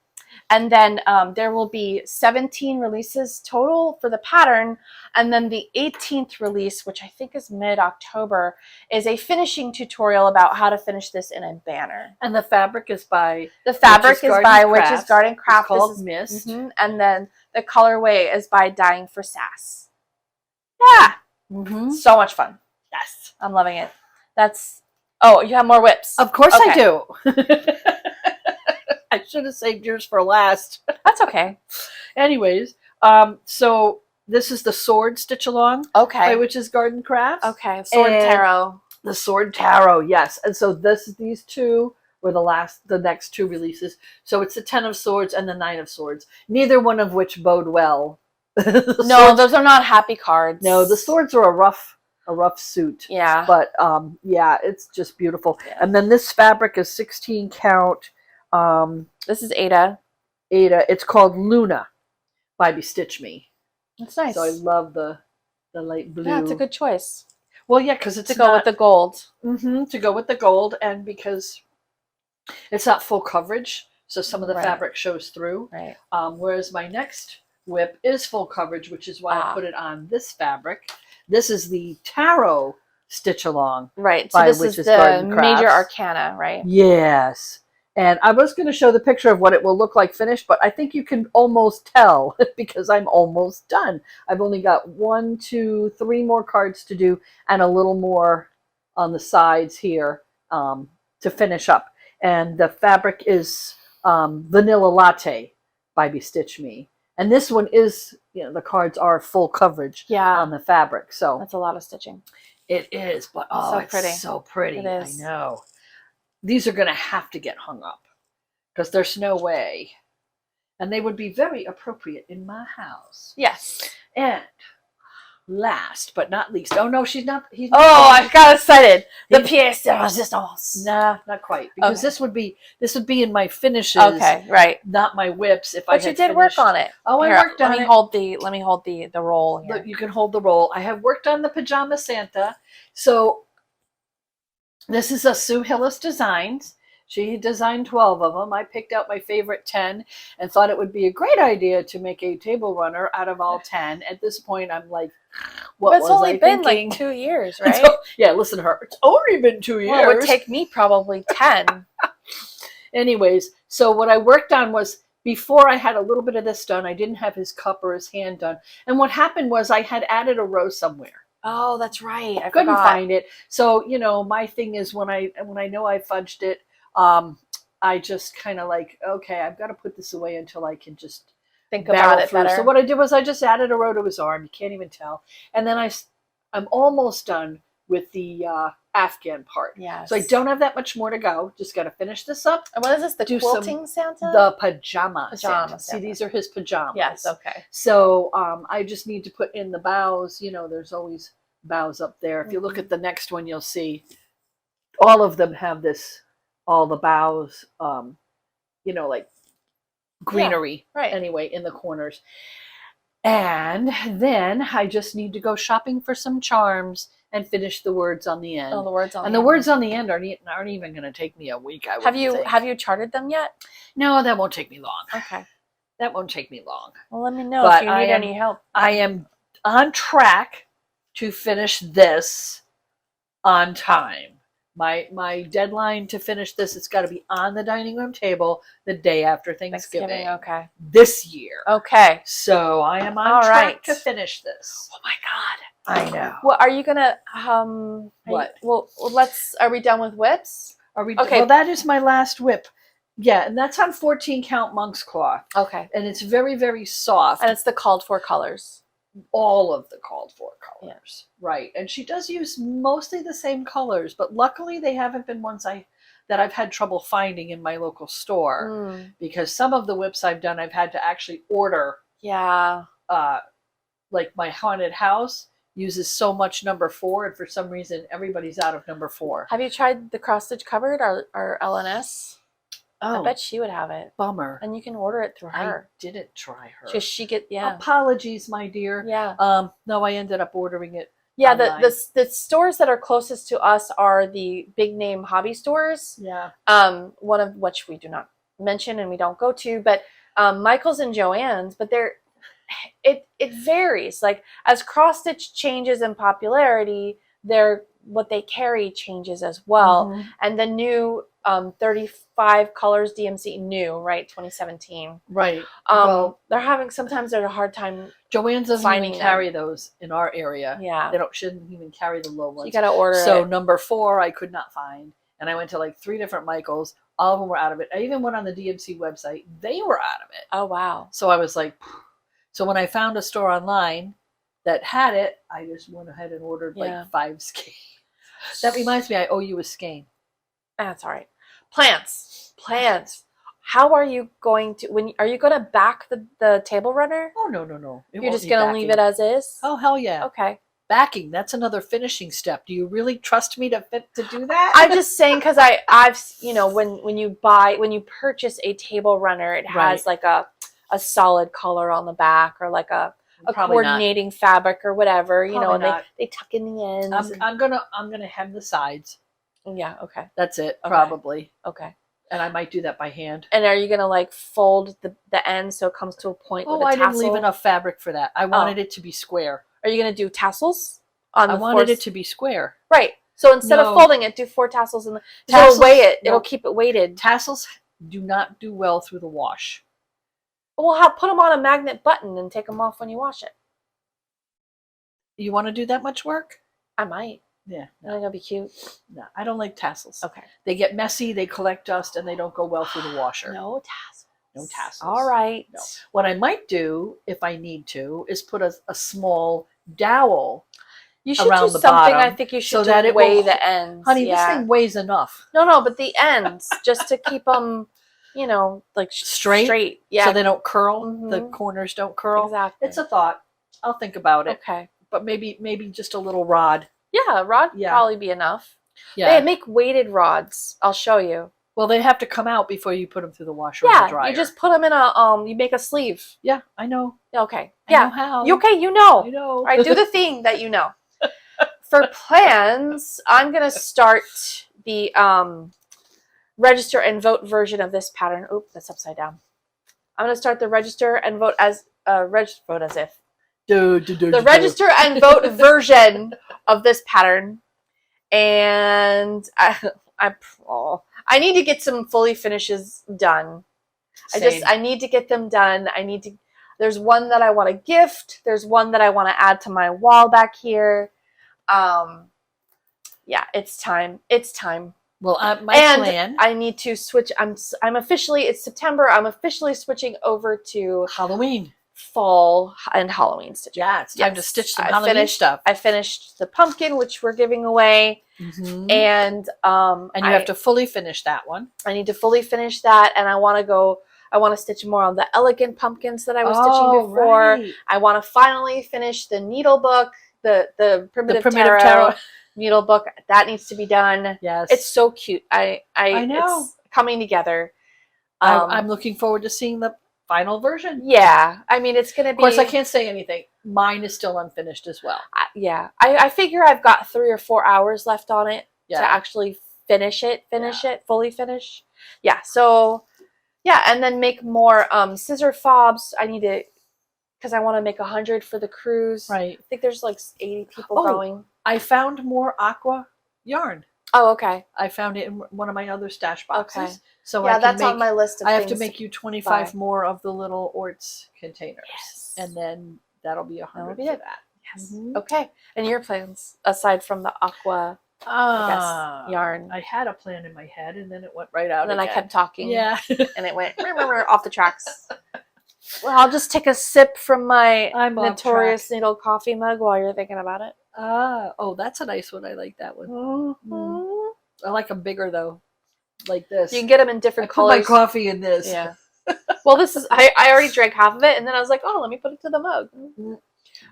And then there will be 17 releases total for the pattern. And then the 18th release, which I think is mid-October, is a finishing tutorial about how to finish this in a banner. And the fabric is by Witch's Garden Craft. It's called Mist. And then the colorway is by Dying for Sass. Yeah. So much fun. Yes. I'm loving it. Oh, you have more whips. Of course I do. I should have saved yours for last. That's okay. Anyways, so this is the Sword Stitch Along. Okay. By Witch's Garden Crafts. Okay. Sword Tarot. The Sword Tarot, yes. And so these 2 were the next 2 releases. So it's the 10 of Swords and the 9 of Swords. Neither one of which bode well. No, those are not happy cards. No, the swords are a rough suit. Yeah. But yeah, it's just beautiful. Yeah. And then this fabric is 16 count. This is Ada. It's called Luna by Bestitch Me. That's nice. So I love the light blue. Yeah, it's a good choice. Well, yeah, because it's to go with the gold. To go with the gold, and because it's not full coverage, so some of the fabric shows through. Right. Whereas my next whip is full coverage, which is why I put it on this fabric. This is the Tarot Stitch Along. Right. So this is the Major Arcana, right? Yes. And I was going to show the picture of what it will look like finished, but I think you can almost tell because I'm almost done. I've only got 1, 2, 3 more cards to do and a little more on the sides here to finish up. And the fabric is Vanilla Latte by Bestitch Me. And this one is, the cards are full coverage on the fabric. So that's a lot of stitching. It is, but it's so pretty. It is. I know. These are going to have to get hung up because there's no way. And they would be very appropriate in my house. Yes. And last but not least, oh no, she's not. I got excited. The pièce de résistance. Nah, not quite. Because this would be in my finishes. Okay, right. Not my whips. But you did work on it. Oh, I worked on it. Let me hold the roll here. Look, you can hold the roll. I have worked on the Pajama Santa. So this is a Sue Hillis Designs. She designed 12 of them. I picked out my favorite 10 and thought it would be a great idea to make a table runner out of all 10. At this point, I'm like, what But it's was only I been thinking? like 2 years, right? So, yeah, listen to her. It's only been 2 years. Well, it would take me probably 10. Anyways, so what I worked on was, before I had a little bit of this done, I didn't have his cup or his hand done. And what happened was I had added a row somewhere. Oh, that's right. I Couldn't forgot. find it. So, you know, my thing is when I know I fudged it, I just kind of like, okay, I've got to put this away until I can just Think about it better. So what I did was I just added a row to his arm. You can't even tell. And then I'm almost done with the Afghan part. Yes. So I don't have that much more to go. Just got to finish this up. And what is this? The quilting Santa? The pajama Santa. See, these are his pajamas. Yes. Okay. So I just need to put in the bows. You know, there's always bows up there. If you look at the next one, you'll see all of them have this, all the bows, you know, like greenery, right. Anyway, in the corners. And then I just need to go shopping for some charms and finish the words on the end. Oh, the words on and the the end. Words on the end aren't even going to take me a week. Have you charted them yet? No, that won't take me long. Okay. That won't take me long. Well, let me know But if you need any help. I am on track to finish this on time. My deadline to finish this, it's got to be on the dining room table the day after Thanksgiving. Okay. This year. Okay. So I am on track to finish this. Oh my God. I know. Well, are you gonna what? Are we done with whips? Are we okay? Well, that is my last whip. Yeah, and that's on 14 count monk's cloth. Okay. And it's very, very soft. And it's the called for colors. All of the called for colors. Yeah. Right. And she does use mostly the same colors, but luckily they haven't been ones that I've had trouble finding in my local store. Because some of the whips I've done, I've had to actually order. Yeah. Like my haunted house uses so much number 4, and for some reason everybody's out of number 4. Have you tried the cross stitch cupboard or LNS? Oh, I bet she would have it. Bummer. And you can order it through her. I didn't try her. Because she Apologies, my dear. Yeah. No, I ended up ordering it. Yeah, the stores that are closest to us are the big name hobby stores. Yeah. One of which we do not mention and we don't go to, but Michael's and Joann's, but it varies. Like as cross stitch changes in popularity, what they carry changes as well. And the new 35 colors DMC right, 2017. Right. Sometimes they're a hard time. Joann's doesn't even carry those in our area. Yeah. They shouldn't even carry the low ones. You gotta order So it. number 4 I could not find. And I went to like 3 different Michaels. All of them were out of it. I even went on the DMC website. They were out of it. Oh wow. So I was like, so when I found a store online that had it, I just went ahead and ordered like 5 skeins. That reminds me, I owe you a skein. That's all right. Plants. How are you going to? Are you going to back the table runner? Oh no. You're just going to leave it as is? Oh hell yeah. Okay. Backing. That's another finishing step. Do you really trust me to do that? I'm just saying because I've when you purchase a table runner, it has like a solid color on the back or like a coordinating fabric or whatever, and they tuck in the ends. I'm gonna hem the sides. Yeah, okay. That's it, probably. Okay. And I might do that by hand. And are you gonna like fold the end so it comes to a point with a tassel? I didn't leave enough fabric for that. I wanted it to be square. Are you gonna do tassels? I wanted it to be square. Right. So instead of folding it, do 4 tassels in the tassels. It'll weigh it. It'll keep it weighted. Tassels do not do well through the wash. Well, put them on a magnet button and take them off when you wash it. You want to do that much work? I might. Yeah. I think that'd be cute. No, I don't like tassels. Okay. They get messy, they collect dust, and they don't go well through the washer. No tassels. No tassels. All right. No. What I might do, if I need to, is put a small dowel you should around do the something. bottom. I think you should so that weigh the ends. Honey, this thing weighs enough. No, but the ends, just to keep them, like straight. Yeah. So they don't curl. The corners don't curl. Exactly. It's a thought. I'll think about it. Okay. But maybe just a little rod. Yeah, a rod would probably be enough. Yeah. They make weighted rods. I'll show you. Well, they have to come out before you put them through the washer or the dryer. You just put them in you make a sleeve. Yeah, I know. Okay. I know how. You know. I know. All right, do the thing that you know. For plans, I'm going to start the register and vote version of this pattern. Oop, that's upside down. I'm going to start the register and vote as vote as if. The register and vote version of this pattern. And I need to get some fully finishes done. Same. I need to get them done. There's one that I want to gift. There's one that I want to add to my wall back here. Yeah, it's time. It's time. Well, my plan. I need to switch. I'm officially. It's September. I'm officially switching over to Halloween, fall, and Halloween stitch. Yeah, it's time to stitch some Halloween stuff. I finished the pumpkin, which we're giving away, and you have to fully finish that one. I need to fully finish that, and I want to stitch more on the elegant pumpkins that I was stitching before. Right. I want to finally finish the needle book, the primitive tarot needle book. That needs to be done. Yes, it's so cute. I know it's coming together. I'm looking forward to seeing the final version. Yeah, I mean, it's gonna be. Of course, I can't say anything. Mine is still unfinished as well. Yeah, I figure I've got 3 or 4 hours left on it to actually finish it, fully finish. Yeah, so yeah, and then make more scissor fobs. I need to, because I want to make 100 for the cruise. Right. I think there's like 80 people going. I found more aqua yarn. Oh, okay. I found it in one of my other stash boxes. Okay. So yeah, that's on my list of I things. have to make you 25 more of the little Orts containers. Yes. And then that'll be 100 for that. Yes. Okay. And your plans, aside from the aqua yarn? I had a plan in my head, and then it went right out. And then again. I kept talking. Yeah. And it went off the tracks. Well, I'll just take a sip from my Notorious needle coffee mug while you're thinking about it. Oh, that's a nice one. I like that one. I like them bigger though, like this. You can get them in different colors. Put my coffee in this. Yeah. Well, this is. I already drank half of it, and then I was like, oh, let me put it to the mug.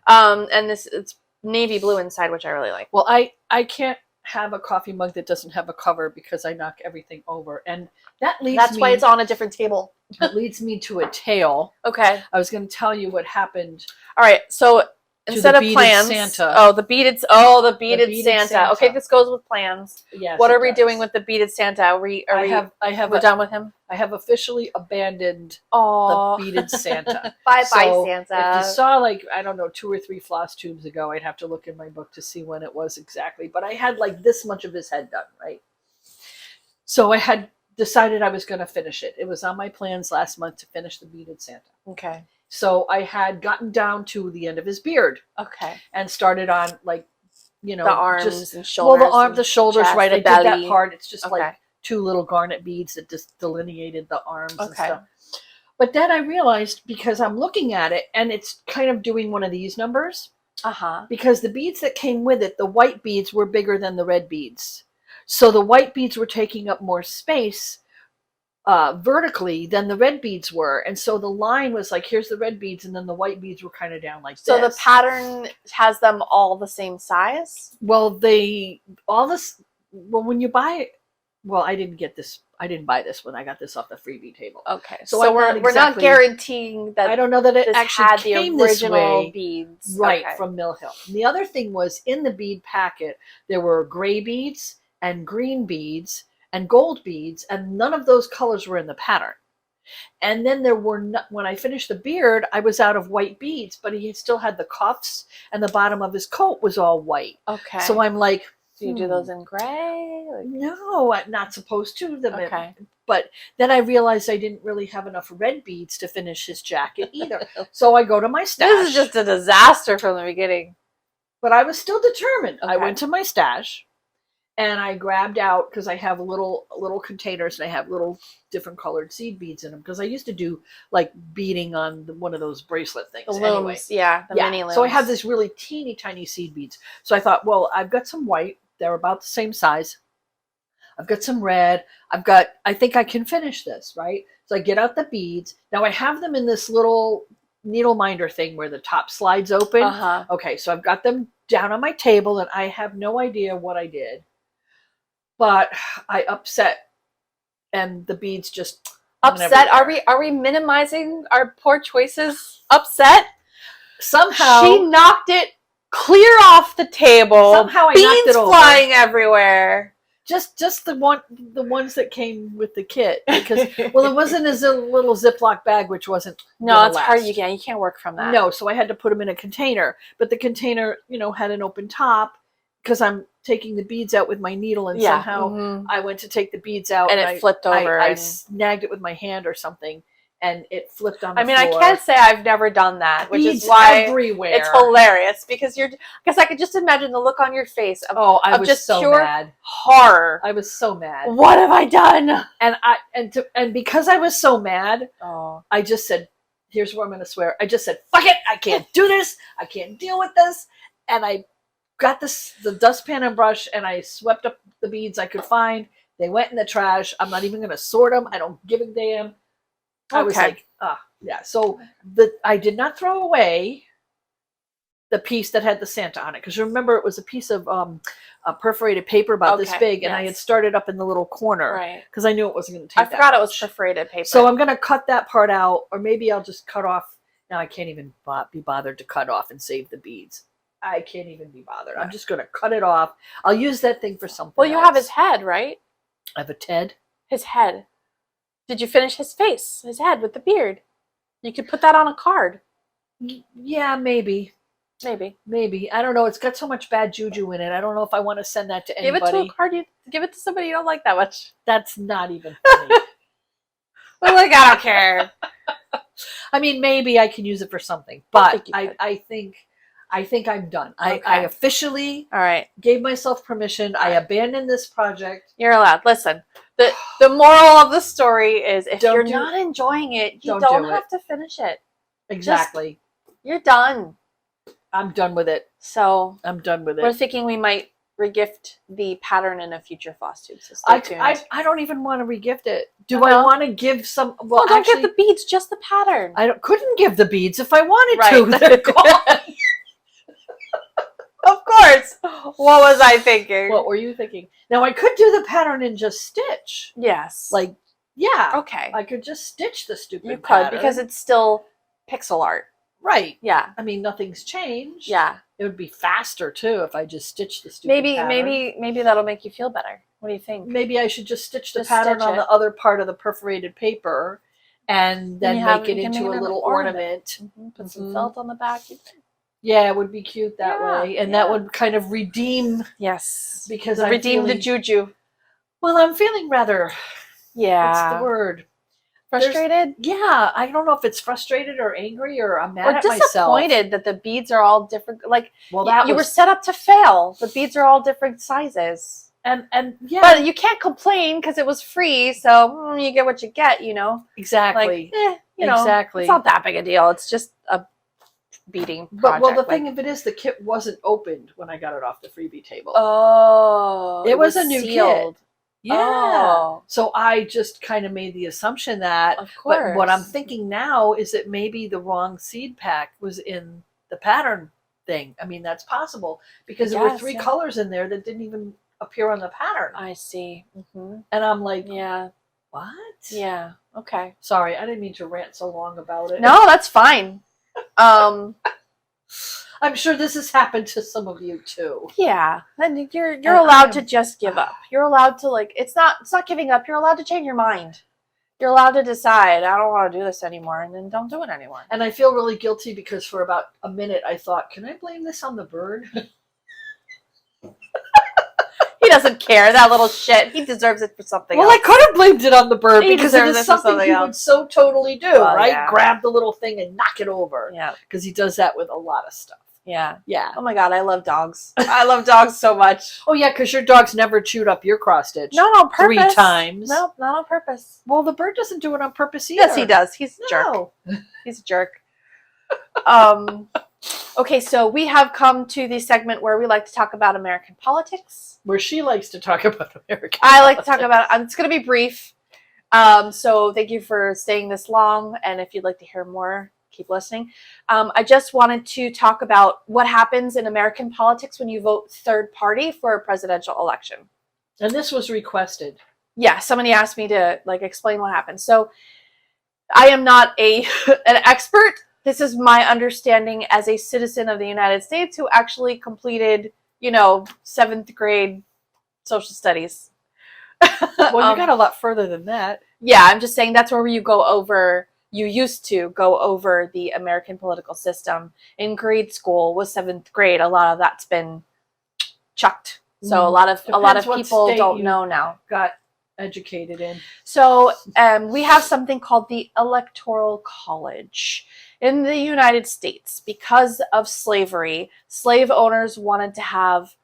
And it's navy blue inside, which I really like. Well, I can't have a coffee mug that doesn't have a cover because I knock everything over, and that's why it's on a different table. It leads me to a tale. Okay. I was going to tell you what happened. All right. So instead of plans, Santa. the beaded Santa. Okay, this goes with plans. Yes. What are we doing with the beaded Santa? Are we done with him? I have officially abandoned the beaded Santa. Bye, Santa. If you saw, like, I don't know, 2 or 3 Flosstubes ago, I'd have to look in my book to see when it was exactly. But I had like this much of his head done, right? So I had decided I was going to finish it. It was on my plans last month to finish the beaded Santa. Okay. So I had gotten down to the end of his beard. Okay. And started on, like, the arms and shoulders. Well, the shoulders, chest, right. I belly. did that part. It's just like 2 little garnet beads that just delineated the arms and stuff. But then I realized, because I'm looking at it, and it's kind of doing one of these numbers. Because the beads that came with it, the white beads were bigger than the red beads. So the white beads were taking up more space vertically than the red beads were. And so the line was like, here's the red beads, and then the white beads were kind of down like this. So the pattern has them all the same size? Well, when you buy it, well, I didn't buy this one. I got this off the freebie table. Okay. So we're not guaranteeing that. I don't know that it actually had came the original this way, beads. Right, from Mill Hill. And the other thing was, in the bead packet, there were gray beads and green beads and gold beads, and none of those colors were in the pattern. And then there were when I finished the beard, I was out of white beads, but he still had the cuffs, and the bottom of his coat was all white. Okay. So I'm like, do you do those in gray? No, I'm not supposed to. Okay. But then I realized I didn't really have enough red beads to finish his jacket either. So I go to my stash. This is just a disaster from the beginning. But I was still determined. Okay. I went to my stash. And I grabbed out, because I have little containers, and I have little different colored seed beads in them, because I used to do like beading on one of those bracelet things. The looms, the mini looms. So I have this really teeny tiny seed beads. So I thought, well, I've got some white. They're about the same size. I've got some red. I think I can finish this, right? So I get out the beads. Now I have them in this little needle minder thing where the top slides open. Okay, so I've got them down on my table, and I have no idea what I did. But I upset, and the beads just upset. Are we minimizing our poor choices? Upset. Somehow she knocked it clear off the table. Somehow I beads knocked it over. Flying everywhere. Just the ones that came with the kit, because well, it wasn't a little Ziploc bag, which wasn't. No, it's hard. You can't work from that. No, so I had to put them in a container, but the container, had an open top because I'm taking the beads out with my needle, and somehow I went to take the beads out, and it flipped over. I snagged it with my hand or something, and it flipped on the floor. I can't say I've never done that, which beads is why everywhere. It's hilarious because I could just imagine the look on your face of, I was just so pure mad. Horror. I was so mad. What have I done? And because I was so mad, I just said, here's where I'm going to swear. I just said, fuck it. I can't do this. I can't deal with this. And I got the dustpan and brush, and I swept up the beads I could find. They went in the trash. I'm not even going to sort them. I don't give a damn. I was like, yeah. So I did not throw away the piece that had the Santa on it, because remember, it was a piece of perforated paper about this big, and I had started up in the little corner because I knew it wasn't going to take. I forgot it was perforated paper. So I'm going to cut that part out, or maybe I'll just cut off. Now I can't even be bothered to cut off and save the beads. I can't even be bothered. I'm just going to cut it off. I'll use that thing for something. Well, you have his head, right? I have a Ted. His head. Did you finish his face? His head with the beard. You could put that on a card. Yeah, maybe. Maybe. I don't know. It's got so much bad juju in it. I don't know if I want to send that to anybody. Give it to a card. Give it to somebody you don't like that much. That's not even funny. Well, like, I don't care. I mean, maybe I can use it for something, but I think I'm done. Okay. I officially gave myself permission. I abandoned this project. You're allowed. Listen, the moral of the story is if you're not enjoying it, you don't have to finish it. Exactly. You're done. I'm done with it. So I'm done with it. We're thinking we might regift the pattern in a future Flosstube. So stay tuned. I don't even want to regift it. Do I want to give some? Well, don't give the beads, just the pattern. Couldn't give the beads if I wanted to. They're gone. Of course. What was I thinking? What were you thinking? Now I could do the pattern and just stitch. Yes. Okay. I could just stitch the stupid You could, pattern. because it's still pixel art. Right. Yeah. I mean, nothing's changed. Yeah. It would be faster too if I just stitched the stupid pattern. Maybe that'll make you feel better. What do you think? Maybe I should just stitch the pattern on the other part of the perforated paper, and then make it into a little ornament. Mm-hmm. Put some felt on the back. Yeah, it would be cute that way, and that would kind of redeem. Yes, because redeem the juju. Well, I'm feeling rather. Yeah. What's the word? Frustrated? Yeah, I don't know if it's frustrated or angry or I'm mad at myself. Disappointed that the beads are all different. Like, well, you were set up to fail. The beads are all different sizes. And yeah. But you can't complain because it was free, so you get what you get, Exactly. Like, exactly. It's not that big a deal. It's just a beating project. But, the thing of it is, the kit wasn't opened when I got it off the freebie table. Oh. It was a new sealed. kit. Yeah. So I just kind of made the assumption that. Of course. But what I'm thinking now is that maybe the wrong seed pack was in the pattern thing. I mean, that's possible because there were 3 colors in there that didn't even appear on the pattern. I see. Mm-hmm. And I'm like, what? Yeah. Okay. Sorry, I didn't mean to rant so long about it. No, that's fine. I'm sure this has happened to some of you too. Yeah, and you're allowed to just give up. You're allowed to it's not giving up. You're allowed to change your mind. You're allowed to decide, I don't want to do this anymore, and then don't do it anymore. And I feel really guilty because for about a minute I thought, can I blame this on the bird? He doesn't care, that little shit. He deserves it for something else. Well, I could have blamed it on the bird because it is something he else would so totally do, right? Yeah. Grab the little thing and knock it over. Yeah. Because he does that with a lot of stuff. Yeah. Yeah. Oh my God, I love dogs. I love dogs so much. Oh yeah, because your dog's never chewed up your cross stitch. Not on purpose. 3 times. Nope, not on purpose. Well, the bird doesn't do it on purpose either. Yes, he does. He's a jerk. He's a jerk. Okay, so we have come to the segment where we like to talk about American politics. Where she likes to talk about American I like to talk about it. It's going to be brief. So thank you for staying this long. And if you'd like to hear more, keep listening. I just wanted to talk about what happens in American politics when you vote third party for a presidential election. And this was requested. Yeah, somebody asked me to explain what happens. So I am not an expert. This is my understanding as a citizen of the United States who actually completed, 7th grade social studies. Well, you got a lot further than that. Yeah, I'm just saying that's where you used to go over the American political system in grade school with 7th grade. A lot of that's been chucked. So a lot of people don't know now. Got educated in. So we have something called the Electoral College in the United States. Because of slavery, slave owners wanted to have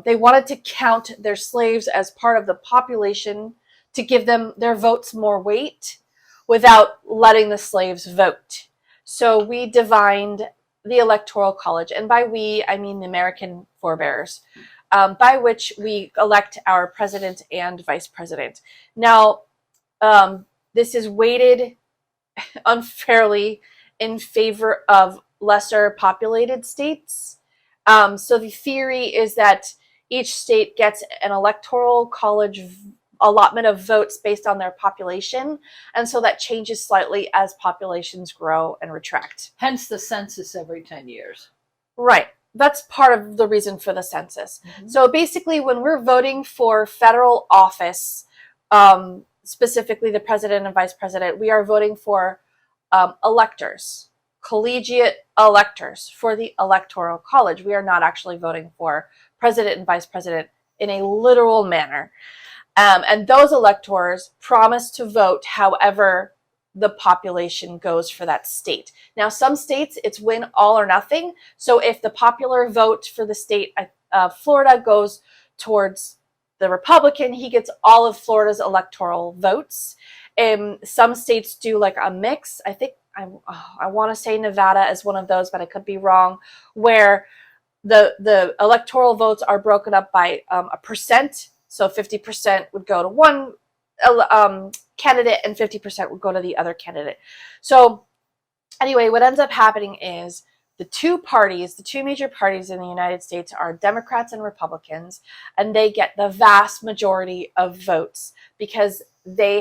they wanted to count their slaves as part of the population to give them their votes more weight without letting the slaves vote. So we divined the Electoral College, and by we, I mean the American forebears, by which we elect our president and vice president. Now, this is weighted unfairly in favor of lesser populated states. So the theory is that each state gets an electoral college allotment of votes based on their population, and so that changes slightly as populations grow and retract. Hence the census every 10 years. Right. That's part of the reason for the census. So basically, when we're voting for federal office, specifically the president and vice president, we are voting for electors. Collegiate electors for the Electoral College. We are not actually voting for president and vice president in a literal manner. And those electors promise to vote however the population goes for that state. Now, some states, it's win all or nothing. So if the popular vote for the state of Florida goes towards the Republican, he gets all of Florida's electoral votes. Some states do like a mix. I think I want to say Nevada is one of those, but I could be wrong, where the electoral votes are broken up by a percent. So 50% would go to one candidate and 50% would go to the other candidate. So anyway, what ends up happening is the two major parties in the United States are Democrats and Republicans, and they get the vast majority of votes because the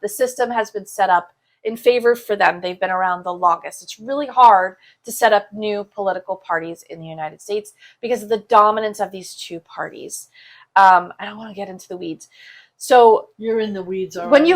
system has been set up in favor for them. They've been around the longest. It's really hard to set up new political parties in the United States because of the dominance of these two parties. I don't want to get into the weeds. So you're in the weeds already.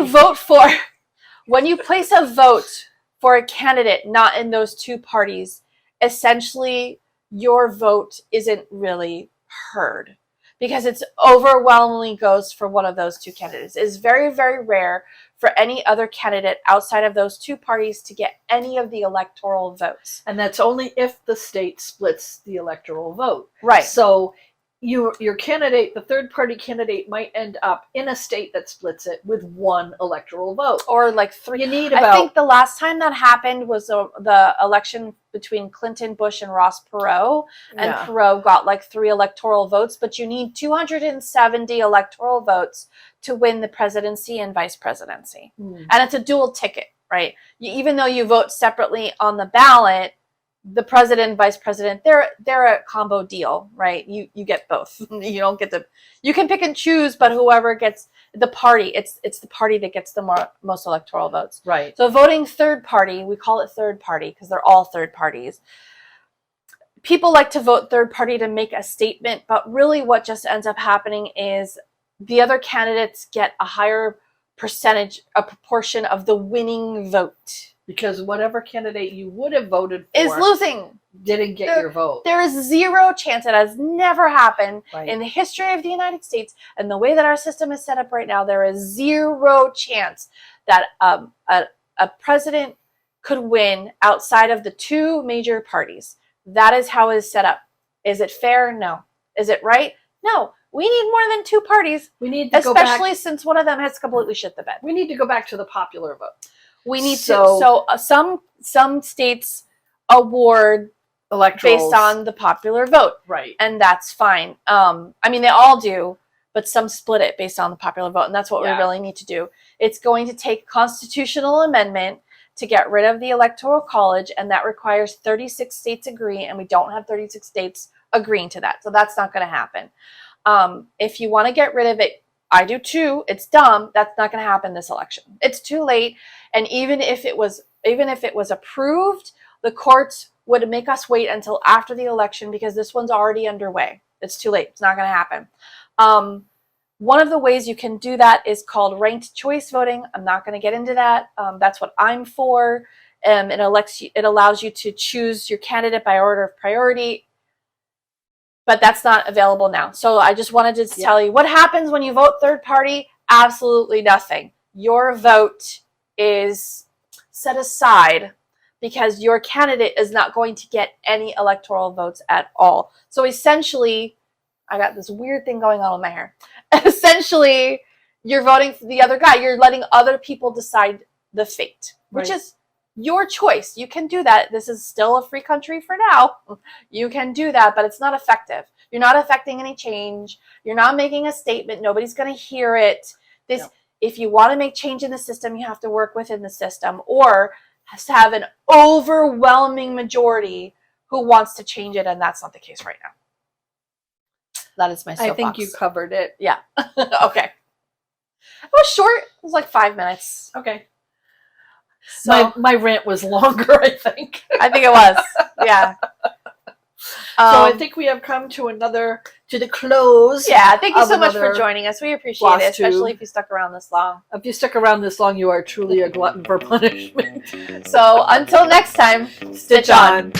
When you place a vote for a candidate not in those two parties, essentially your vote isn't really heard because it's overwhelmingly goes for one of those two candidates. It is very, very rare for any other candidate outside of those two parties to get any of the electoral votes. And that's only if the state splits the electoral vote. Right. So your candidate, the third party candidate, might end up in a state that splits it with one electoral vote. Or like three. You need about, I think the last time that happened was the election between Clinton, Bush, and Ross Perot. And Perot got like 3 electoral votes, but you need 270 electoral votes to win the presidency and vice presidency. And it's a dual ticket, right? Even though you vote separately on the ballot, the president and vice president, they're a combo deal, right? You get both. You don't get you can pick and choose, but whoever gets the party, it's the party that gets the most electoral votes. Right. So voting third party, we call it third party because they're all third parties. People like to vote third party to make a statement, but really what just ends up happening is the other candidates get a higher proportion of the winning vote. Because whatever candidate you would have voted for is losing. Didn't get your vote. There is zero chance. It has never happened in the history of the United States. And the way that our system is set up right now, there is zero chance that a president could win outside of the 2 major parties. That is how it is set up. Is it fair? No. Is it right? No. We need more than 2 parties. We need to especially since one of them has completely shit the bed. We need to go back to the popular vote. We need some states award electorals based on the popular vote, right? And that's fine. I mean, they all do, but some split it based on the popular vote, and that's what we really need to do. It's going to take constitutional amendment to get rid of the Electoral College, and that requires 36 states agree, and we don't have 36 states agreeing to that, so that's not going to happen. If you want to get rid of it, I do too. It's dumb. That's not going to happen this election. It's too late. And even if it was approved, the courts would make us wait until after the election because this one's already underway. It's too late. It's not going to happen. One of the ways you can do that is called ranked choice voting. I'm not going to get into that. That's what I'm for. It allows you to choose your candidate by order of priority, but that's not available now. So I just wanted to tell you what happens when you vote third party. Absolutely nothing. Your vote is set aside because your candidate is not going to get any electoral votes at all. So essentially, I got this weird thing going on with my hair. Essentially, you're voting for the other guy. You're letting other people decide the fate, which is your choice. You can do that. This is still a free country for now. You can do that, but it's not effective. You're not affecting any change. You're not making a statement. Nobody's going to hear it. If you want to make change in the system, you have to work within the system, or has to have an overwhelming majority who wants to change it, and that's not the case right now. That is my soapbox. I think you covered it. Yeah. Okay. It was short. It was like 5 minutes. Okay. So my rant was longer, I think. I think it was. Yeah. So I think we have come to the close. Yeah, thank you so much for joining us. We appreciate it, especially if you stuck around this long. If you stuck around this long, you are truly a glutton for punishment. So until next time, stitch on.